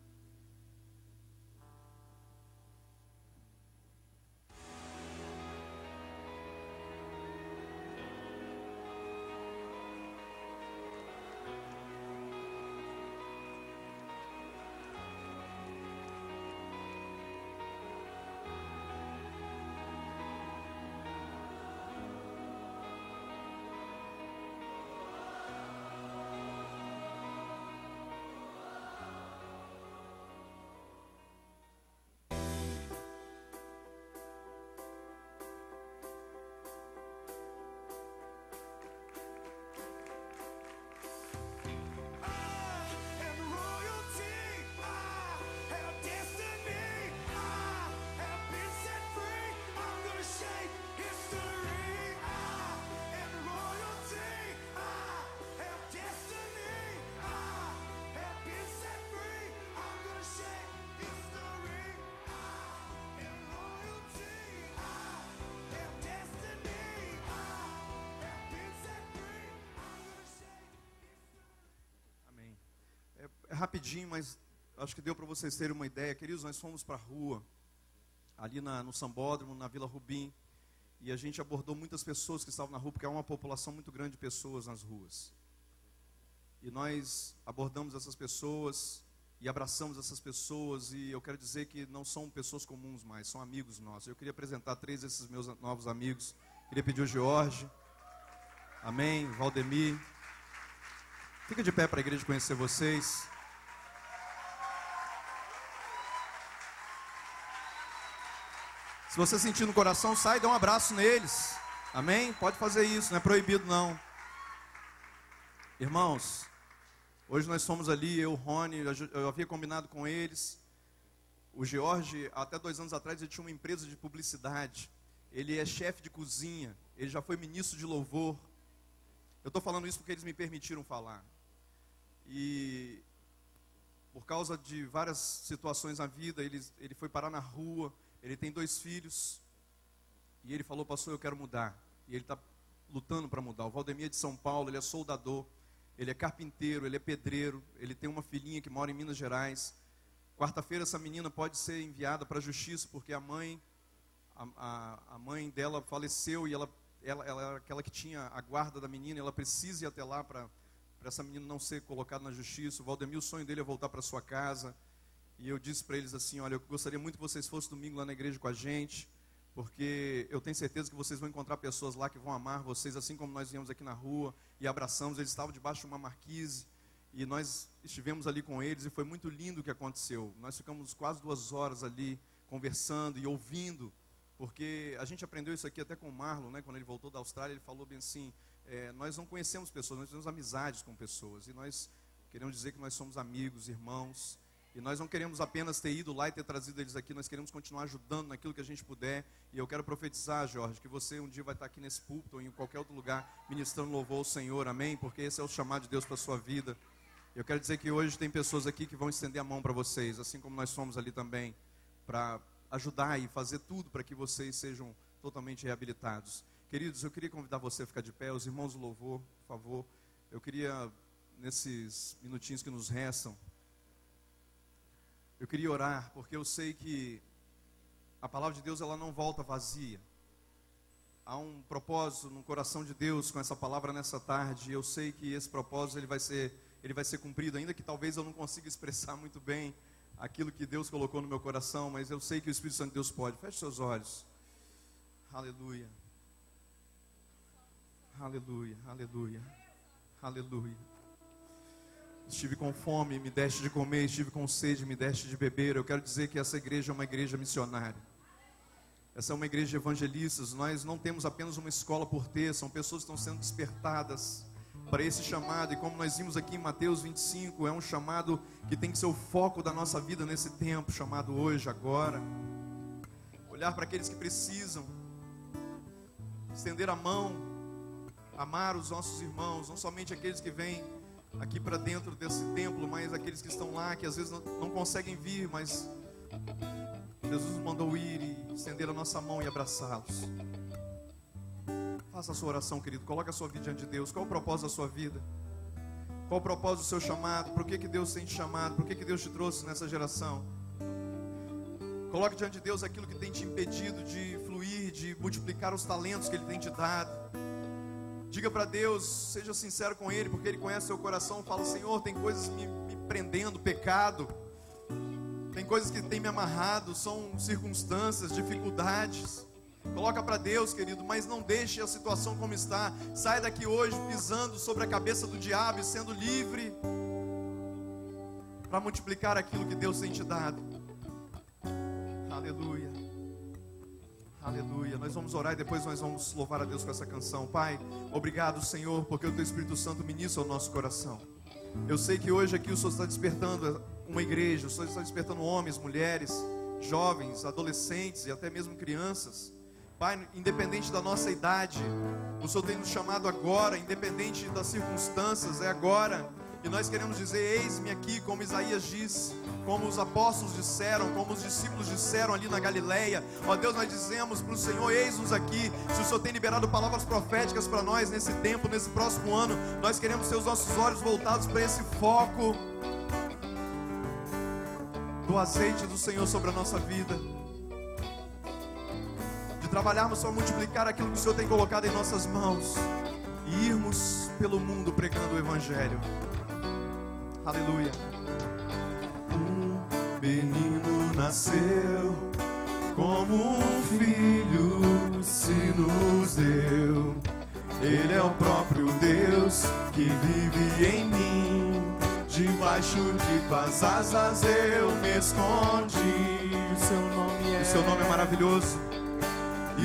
B: Rapidinho, mas acho que deu para vocês terem uma ideia. Queridos, nós fomos para a rua, ali no Sambódromo, na Vila Rubim, e a gente abordou muitas pessoas que estavam na rua, porque há uma população muito grande de pessoas nas ruas. E nós abordamos essas pessoas e abraçamos essas pessoas, e eu quero dizer que não são pessoas comuns mais, são amigos nossos. Eu queria apresentar 3 desses meus novos amigos. Queria pedir o Jorge, amém, Valdemir. Fica de pé para a igreja conhecer vocês. Se você sentir no coração, sai e dá um abraço neles. Amém? Pode fazer isso, não é proibido não. Irmãos, hoje nós fomos ali, eu, Rony, eu havia combinado com eles. O George, até 2 anos atrás, ele tinha uma empresa de publicidade. Ele é chefe de cozinha, ele já foi ministro de louvor. Eu estou falando isso porque eles me permitiram falar. E por causa de várias situações na vida, ele foi parar na rua, ele tem 2 filhos. E ele falou, pastor, eu quero mudar. E ele está lutando para mudar. O Valdemir é de São Paulo, ele é soldador, ele é carpinteiro, ele é pedreiro, ele tem uma filhinha que mora em Minas Gerais. Quarta-feira essa menina pode ser enviada para a justiça, porque a mãe dela faleceu e ela era aquela que tinha a guarda da menina, ela precisa ir até lá para essa menina não ser colocada na justiça. O Valdemir, o sonho dele é voltar para sua casa. E eu disse para eles assim, olha, eu gostaria muito que vocês fossem domingo lá na igreja com a gente, porque eu tenho certeza que vocês vão encontrar pessoas lá que vão amar vocês, assim como nós viemos aqui na rua e abraçamos. Eles estavam debaixo de uma marquise e nós estivemos ali com eles e foi muito lindo o que aconteceu. Nós ficamos quase 2 horas ali conversando e ouvindo, porque a gente aprendeu isso aqui até com o Marlon, né? Quando ele voltou da Austrália, ele falou bem assim, nós não conhecemos pessoas, nós temos amizades com pessoas, e nós queremos dizer que nós somos amigos, irmãos, e nós não queremos apenas ter ido lá e ter trazido eles aqui, nós queremos continuar ajudando naquilo que a gente puder. E eu quero profetizar, Jorge, que você um dia vai estar aqui nesse púlpito ou em qualquer outro lugar ministrando louvor ao Senhor, amém? Porque esse é o chamado de Deus para a sua vida. Eu quero dizer que hoje tem pessoas aqui que vão estender a mão para vocês, assim como nós fomos ali também, para ajudar e fazer tudo para que vocês sejam totalmente reabilitados. Queridos, eu queria convidar você a ficar de pé, os irmãos do louvor, por favor. Eu queria, nesses minutinhos que nos restam, eu queria orar, porque eu sei que a palavra de Deus ela não volta vazia. Há um propósito no coração de Deus com essa palavra nessa tarde. E eu sei que esse propósito ele vai ser cumprido, ainda que talvez eu não consiga expressar muito bem aquilo que Deus colocou no meu coração, mas eu sei que o Espírito Santo de Deus pode. Feche seus olhos. Aleluia. Aleluia, aleluia, aleluia. Estive com fome, me deste de comer, estive com sede, me deste de beber. Eu quero dizer que essa igreja é uma igreja missionária. Essa é uma igreja de evangelistas. Nós não temos apenas uma escola por ter, são pessoas que estão sendo despertadas para esse chamado. E como nós vimos aqui em Mateus 25, é um chamado que tem que ser o foco da nossa vida nesse tempo, chamado hoje, agora. Olhar para aqueles que precisam, estender a mão, amar os nossos irmãos, não somente aqueles que vêm aqui para dentro desse templo, mas aqueles que estão lá, que às vezes não conseguem vir, mas Jesus nos mandou ir e estender a nossa mão e abraçá-los. Faça a sua oração, querido, coloque a sua vida diante de Deus. Qual o propósito da sua vida? Qual o propósito do seu chamado? Por que Deus tem te chamado? Por que Deus te trouxe nessa geração? Coloque diante de Deus aquilo que tem te impedido de fluir, de multiplicar os talentos que Ele tem te dado. Diga para Deus, seja sincero com Ele, porque Ele conhece o seu coração. Fala, Senhor, tem coisas me prendendo, pecado. Tem coisas que tem me amarrado, são circunstâncias, dificuldades. Coloca para Deus, querido, mas não deixe a situação como está. Sai daqui hoje pisando sobre a cabeça do diabo e sendo livre para multiplicar aquilo que Deus tem te dado. Aleluia. Aleluia, nós vamos orar e depois nós vamos louvar a Deus com essa canção. Pai, obrigado, Senhor, porque o Teu Espírito Santo ministra ao nosso coração. Eu sei que hoje aqui o Senhor está despertando uma igreja, o Senhor está despertando homens, mulheres, jovens, adolescentes e até mesmo crianças. Pai, independente da nossa idade, o Senhor tem nos chamado agora, independente das circunstâncias, é agora. E nós queremos dizer, eis-me aqui, como Isaías diz, como os apóstolos disseram, como os discípulos disseram ali na Galileia. Ó Deus, nós dizemos para o Senhor, eis-nos aqui. Se o Senhor tem liberado palavras proféticas para nós nesse tempo, nesse próximo ano, nós queremos ter os nossos olhos voltados para esse foco do azeite do Senhor sobre a nossa vida, de trabalharmos para multiplicar aquilo que o Senhor tem colocado em nossas mãos e irmos pelo mundo pregando o Evangelho. Aleluia.
C: Um menino nasceu, como um filho se nos deu. Ele é o próprio Deus que vive em mim. Debaixo de tuas asas eu me escondi.
B: O seu nome é maravilhoso.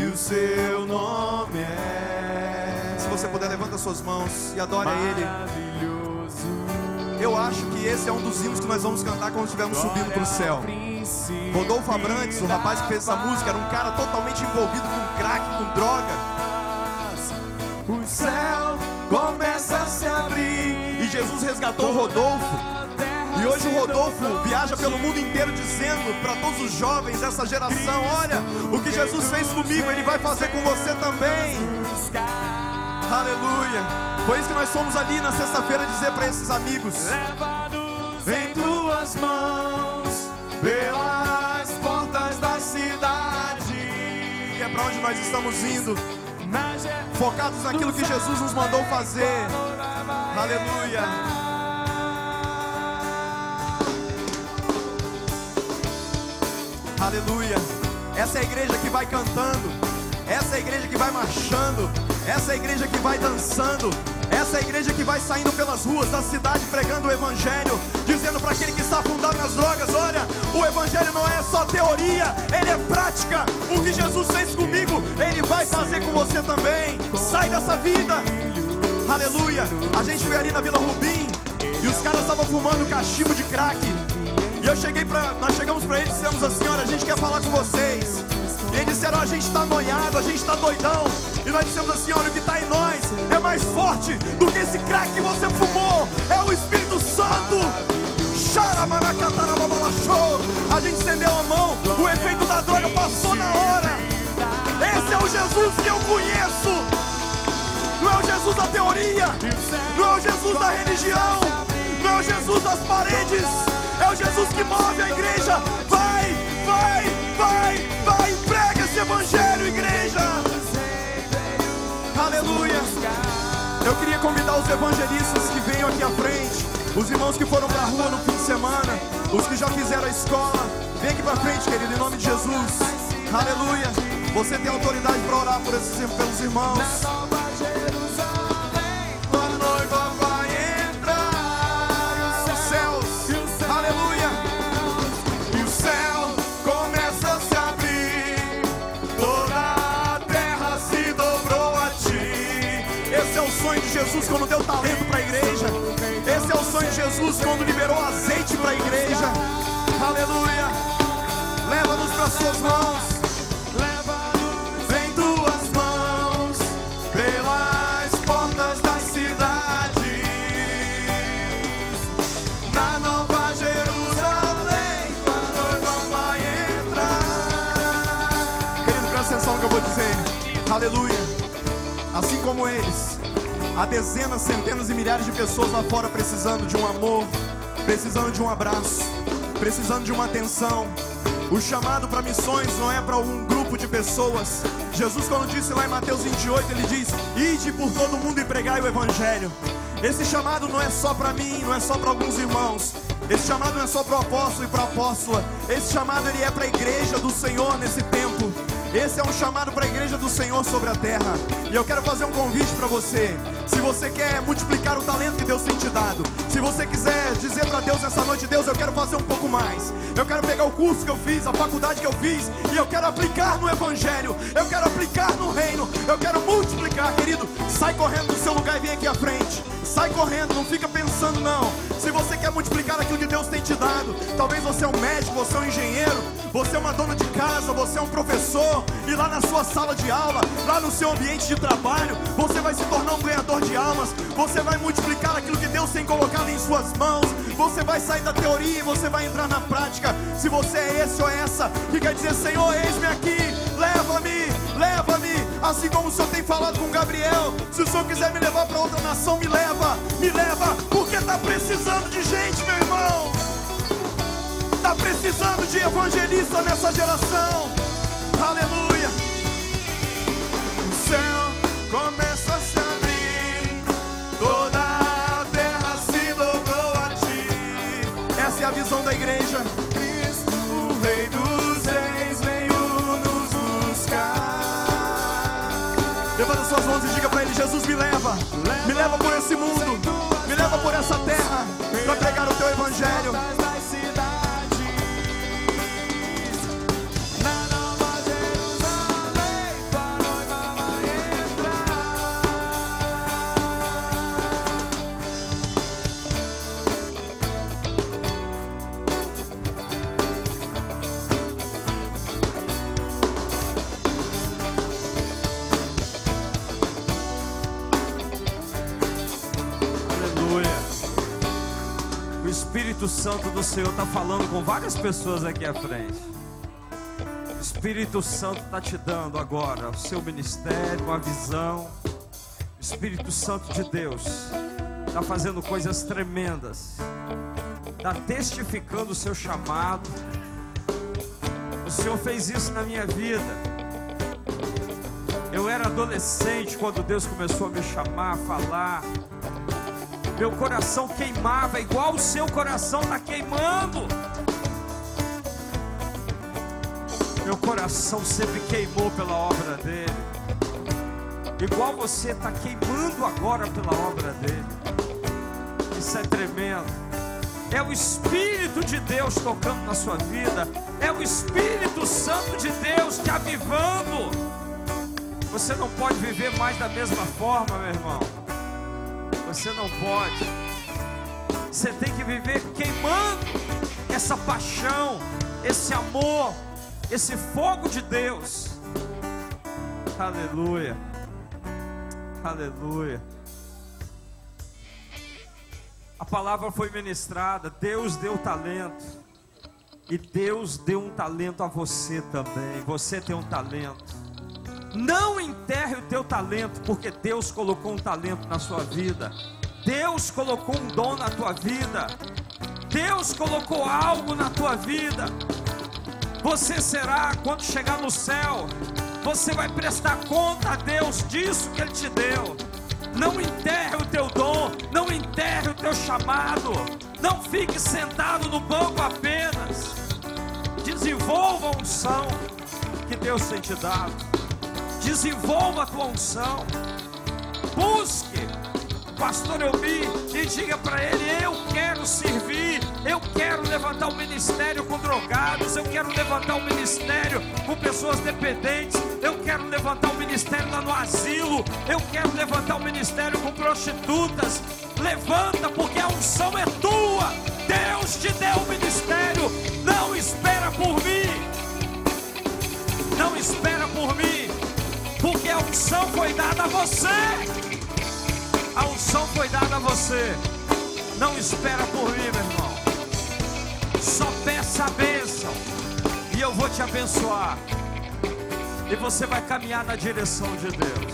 C: e o seu nome é.
B: Se você puder, levanta suas mãos e adore a Ele. Eu acho que esse é um dos hinos que nós vamos cantar quando estivermos subindo para o céu. Rodolfo Abrantes, o rapaz que fez essa música, era um cara totalmente envolvido com crack, com droga.
C: O céu começa a se abrir
B: E Jesus resgatou o Rodolfo. E hoje o Rodolfo viaja pelo mundo inteiro dizendo para todos os jovens dessa geração: olha, o que Jesus fez comigo, Ele vai fazer com você também. Aleluia. Foi isso que nós fomos ali na sexta-feira dizer para esses amigos:
C: em tuas mãos, pelas portas da cidade.
B: E é para onde nós estamos indo, focados naquilo que Jesus nos mandou fazer. Aleluia. Aleluia. Essa é a igreja que vai cantando, essa é a igreja que vai marchando, essa é a igreja que vai dançando, essa é a igreja que vai saindo pelas ruas da cidade pregando o evangelho, dizendo para aquele que está afundado nas drogas: olha, o evangelho não é só teoria, ele é prática. O que Jesus fez comigo, Ele vai fazer com você também. Sai dessa vida. Aleluia. A gente veio ali na Vila Rubim e os caras estavam fumando cachimbo de crack. E nós chegamos para eles e dissemos assim: olha, a gente quer falar com vocês. E eles disseram: a gente está noiado, a gente está doidão. E nós dissemos assim: olha, o que está em nós é mais forte do que esse crack que você fumou. É o Espírito Santo. A gente estendeu a mão, o efeito da droga passou na hora. Esse é o Jesus que eu conheço. Não é o Jesus da teoria, não é o Jesus da religião, não é o Jesus das paredes. É o Jesus que move a igreja. Vai, vai, vai, vai, prega esse evangelho, igreja. Aleluia. Eu queria convidar os evangelistas que venham aqui à frente, os irmãos que foram para a rua no fim de semana, os que já fizeram a escola. Vem aqui para frente, querido, em nome de Jesus. Aleluia. Você tem autoridade para orar pelos irmãos. Jesus quando deu talento para a igreja. Esse é o sonho de Jesus quando liberou azeite para a igreja. Aleluia. Leva-nos para suas mãos. Leva-nos em tuas mãos, pelas portas da cidade, na Nova Jerusalém, a noiva vai entrar. Querido, presta atenção no que eu vou dizer. Aleluia. Assim como eles, há dezenas, centenas e milhares de pessoas lá fora precisando de um amor, precisando de um abraço, precisando de uma atenção. O chamado para missões não é para um grupo de pessoas. Jesus, quando disse lá em Mateus 28, Ele diz: ide por todo mundo e pregai o evangelho. Esse chamado não é só para mim, não é só para alguns irmãos. Esse chamado não é só para o apóstolo e para a apóstola. Esse chamado ele é para a igreja do Senhor nesse tempo. Esse é um chamado para a igreja do Senhor sobre a terra. E eu quero fazer um convite para você. Se você quer multiplicar o talento que Deus tem te dado, se você quiser dizer para Deus nessa noite: Deus, eu quero fazer um pouco mais. Eu quero pegar o curso que eu fiz, a faculdade que eu fiz, e eu quero aplicar no evangelho. Eu quero aplicar no reino. Eu quero multiplicar, querido. Sai correndo do seu lugar e vem aqui à frente. Sai correndo, não fica pensando não. Se você quer multiplicar aquilo que Deus tem te dado, talvez você é um médico, você é um engenheiro, você é uma dona de casa, você é um professor, e lá na sua sala de aula, lá no seu ambiente de trabalho, você vai se tornar um ganhador de almas. Você vai multiplicar aquilo que Deus tem colocado em suas mãos. Você vai sair da teoria e você vai entrar na prática. Se você é esse ou essa que quer dizer: Senhor, eis-me aqui, leva-me, leva-me, assim como o Senhor tem falado com Gabriel. Se o Senhor quiser me levar para outra nação, me leva, porque está precisando de gente, meu irmão. Está precisando de evangelista nessa geração. Aleluia.
C: O céu começa a se abrir, toda a terra se dobrou a ti.
B: Essa é a visão da igreja.
C: Cristo, o Rei dos Reis, veio nos buscar.
B: Levanta suas mãos e diga para Ele: Jesus, me leva por esse mundo, me leva por essa terra, para pregar o Teu evangelho.
A: Santo do Senhor está falando com várias pessoas aqui à frente. O Espírito Santo está te dando agora o seu ministério, uma visão. O Espírito Santo de Deus está fazendo coisas tremendas, está testificando o seu chamado. O Senhor fez isso na minha vida. Eu era adolescente quando Deus começou a me chamar, a falar. Meu coração queimava, igual o seu coração está queimando. Meu coração sempre queimou pela obra dele, igual você está queimando agora pela obra dele. Isso é tremendo. É o Espírito de Deus tocando na sua vida. É o Espírito Santo de Deus te avivando. Você não pode viver mais da mesma forma, meu irmão. Você não pode. Você tem que viver queimando essa paixão, esse amor, esse fogo de Deus. Aleluia. Aleluia. A palavra foi ministrada. Deus deu talento. E Deus deu um talento a você também. Você tem um talento. Não enterre o teu talento, porque Deus colocou um talento na sua vida. Deus colocou um dom na tua vida. Deus colocou algo na tua vida. Você será, quando chegar no céu, você vai prestar conta a Deus disso que Ele te deu. Não enterre o teu dom, não enterre o teu chamado. Não fique sentado no banco apenas. Desenvolva a unção que Deus tem te dado. Desenvolva a tua unção. Busque o pastor Elmi e diga para ele: eu quero servir, eu quero levantar um ministério com drogados, eu quero levantar um ministério com pessoas dependentes, eu quero levantar um ministério lá no asilo, eu quero levantar um ministério com prostitutas. Levanta, porque a unção é tua. Deus te deu o ministério. Não espera por mim. Não espera por mim, porque a unção foi dada a você. A unção foi dada a você. Não espera por mim, meu irmão. Só peça a bênção e eu vou te abençoar. E você vai caminhar na direção de Deus.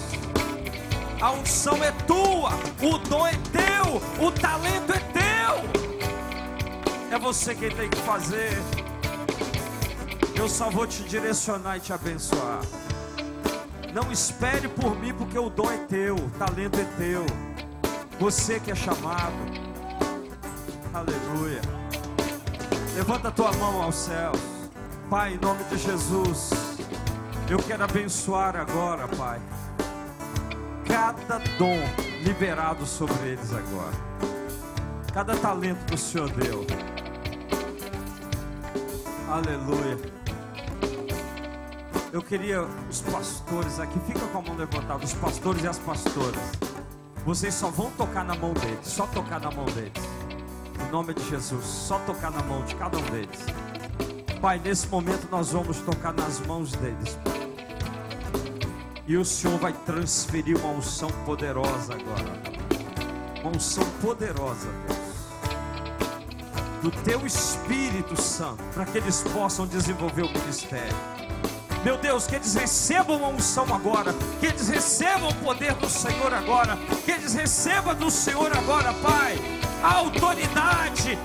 A: A unção é tua, o dom é teu, o talento é teu. É você quem tem que fazer. Eu só vou te direcionar e te abençoar. Não espere por mim, porque o dom é teu, o talento é teu. Você que é chamado. Aleluia. Levanta a tua mão aos céus. Pai, em nome de Jesus, eu quero abençoar agora, Pai, cada dom liberado sobre eles agora. Cada talento que o Senhor deu. Aleluia. Eu queria os pastores aqui, fica com a mão levantada, os pastores e as pastoras. Vocês só vão tocar na mão deles, só tocar na mão deles. Em nome de Jesus, só tocar na mão de cada um deles. Pai, nesse momento nós vamos tocar nas mãos deles. E o Senhor vai transferir uma unção poderosa agora. Uma unção poderosa, Deus, do Teu Espírito Santo, para que eles possam desenvolver o ministério. Meu Deus, que eles recebam a unção agora, que eles recebam o poder do Senhor agora, que eles recebam do Senhor agora, Pai, a autoridade,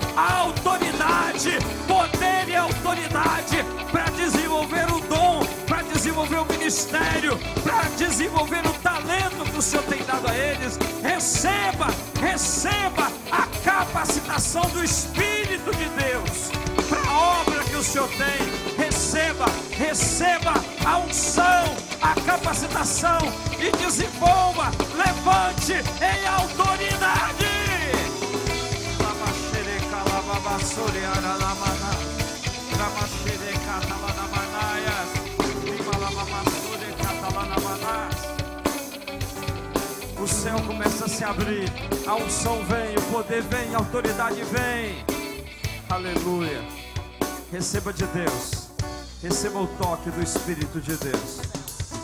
A: poder e autoridade para desenvolver o dom, para desenvolver o ministério, para desenvolver o talento que o Senhor tem dado a eles. Receba a capacitação do Espírito de Deus para a obra que o Senhor tem. Receba a unção, a capacitação e desenvolva, levante em autoridade. O céu começa a se abrir, a unção vem, o poder vem, a autoridade vem. Aleluia. Receba de Deus. Receba o toque do Espírito de Deus.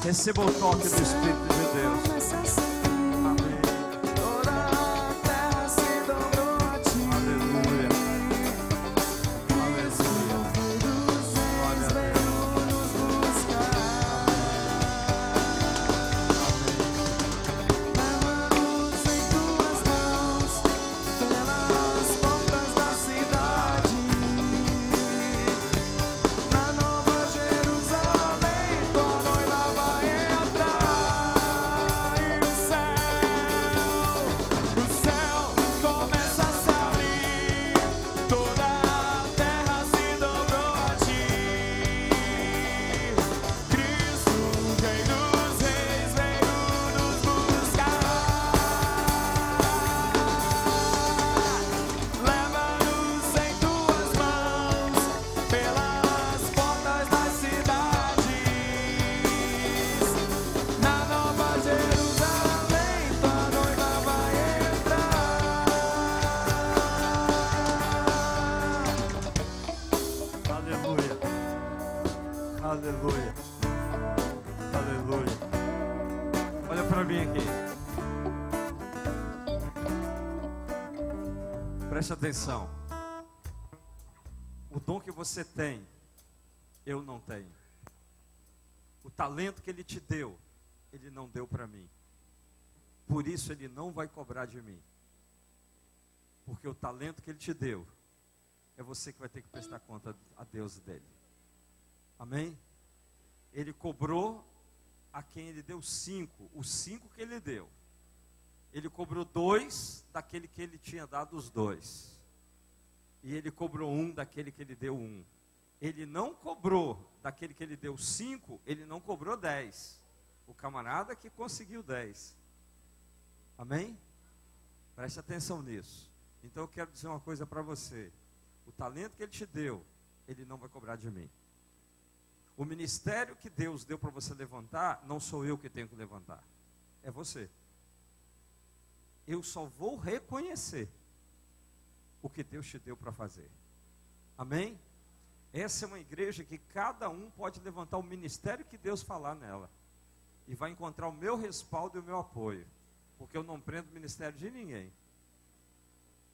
A: Receba o toque do Espírito de Deus. Amém. Aleluia. Aleluia. Aleluia. Olha para mim aqui. Preste atenção. O dom que você tem, eu não tenho. O talento que Ele te deu, Ele não deu para mim. Por isso Ele não vai cobrar de mim. Porque o talento que Ele te deu, é você que vai ter que prestar conta a Deus dele. Amém? Ele cobrou a quem Ele deu 5, os 5 que Ele deu. Ele cobrou 2 daquele que Ele tinha dado os 2. E Ele cobrou 1 daquele que Ele deu 1. Ele não cobrou daquele que Ele deu 5, Ele não cobrou 10. O camarada que conseguiu 10. Amém? Preste atenção nisso. Então eu quero dizer uma coisa para você. O talento que Ele te deu, Ele não vai cobrar de mim. O ministério que Deus deu para você levantar, não sou eu que tenho que levantar. É você. Eu só vou reconhecer o que Deus te deu para fazer. Amém? Essa é uma igreja que cada um pode levantar o ministério que Deus falar nela. E vai encontrar o meu respaldo e o meu apoio. Porque eu não prendo o ministério de ninguém.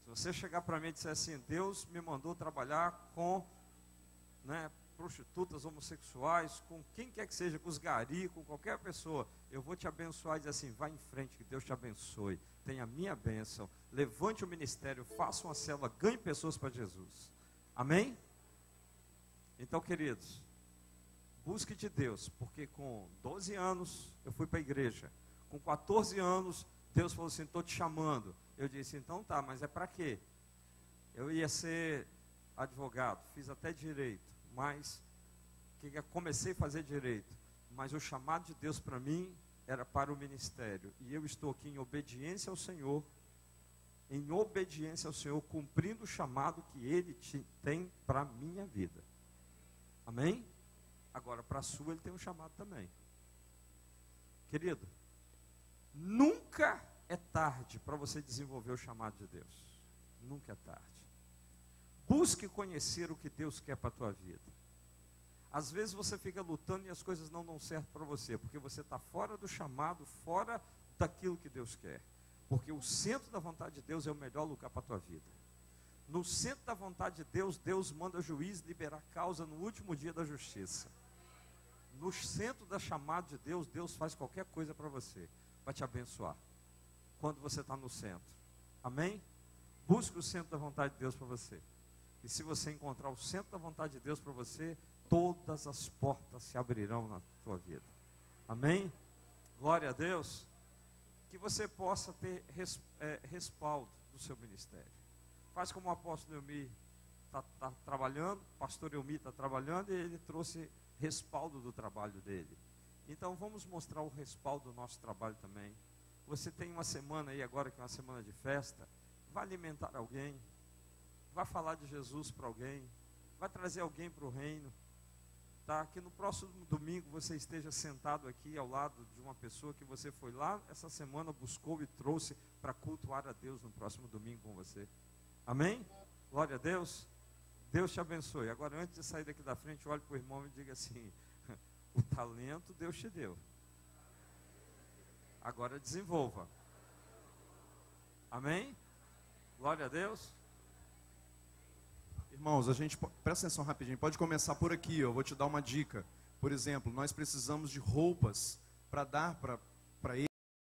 A: Se você chegar para mim e disser assim, Deus me mandou trabalhar com prostitutas homossexuais, com quem quer que seja, com os gari, com qualquer pessoa, eu vou te abençoar e dizer assim, vai em frente, que Deus te abençoe, tenha a minha bênção, levante o ministério, faça uma célula, ganhe pessoas para Jesus. Amém? Então, queridos, busque de Deus, porque com 12 anos eu fui para a igreja, com 14 anos Deus falou assim, estou te chamando. Eu disse, então tá, mas é para quê? Eu ia ser advogado, fiz até direito, mas comecei a fazer direito, mas o chamado de Deus para mim era para o ministério, e eu estou aqui em obediência ao Senhor, cumprindo o chamado que Ele tem para a minha vida. Amém? Agora, para a sua Ele tem um chamado também. Querido, nunca é tarde para você desenvolver o chamado de Deus. Nunca é tarde. Busque conhecer o que Deus quer para a tua vida. Às vezes você fica lutando e as coisas não dão certo para você, porque você está fora do chamado, fora daquilo que Deus quer. Porque o centro da vontade de Deus é o melhor lugar para a tua vida. No centro da vontade de Deus, Deus manda o juiz liberar causa no último dia da justiça. No centro da chamada de Deus, Deus faz qualquer coisa para você, para te abençoar. Quando você está no centro. Amém? Busque o centro da vontade de Deus para você. E se você encontrar o centro da vontade de Deus para você, todas as portas se abrirão na tua vida. Amém? Glória a Deus. Que você possa ter respaldo do seu ministério. Faz como o apóstolo Elmi está trabalhando, o pastor Elmi está trabalhando, e ele trouxe respaldo do trabalho dele. Então vamos mostrar o respaldo do nosso trabalho também. Você tem uma semana aí agora, que é uma semana de festa, vai alimentar alguém, vai falar de Jesus para alguém, vai trazer alguém para o reino, tá? Que no próximo domingo você esteja sentado aqui ao lado de uma pessoa que você foi lá essa semana, buscou e trouxe para cultuar a Deus no próximo domingo com você. Amém? Glória a Deus. Deus te abençoe. Agora, antes de sair daqui da frente, olhe para o irmão e diga assim, o talento Deus te deu. Agora desenvolva. Amém? Glória a Deus.
B: Irmãos, presta atenção rapidinho, pode começar por aqui, eu vou te dar uma dica. Por exemplo, nós precisamos de roupas para dar para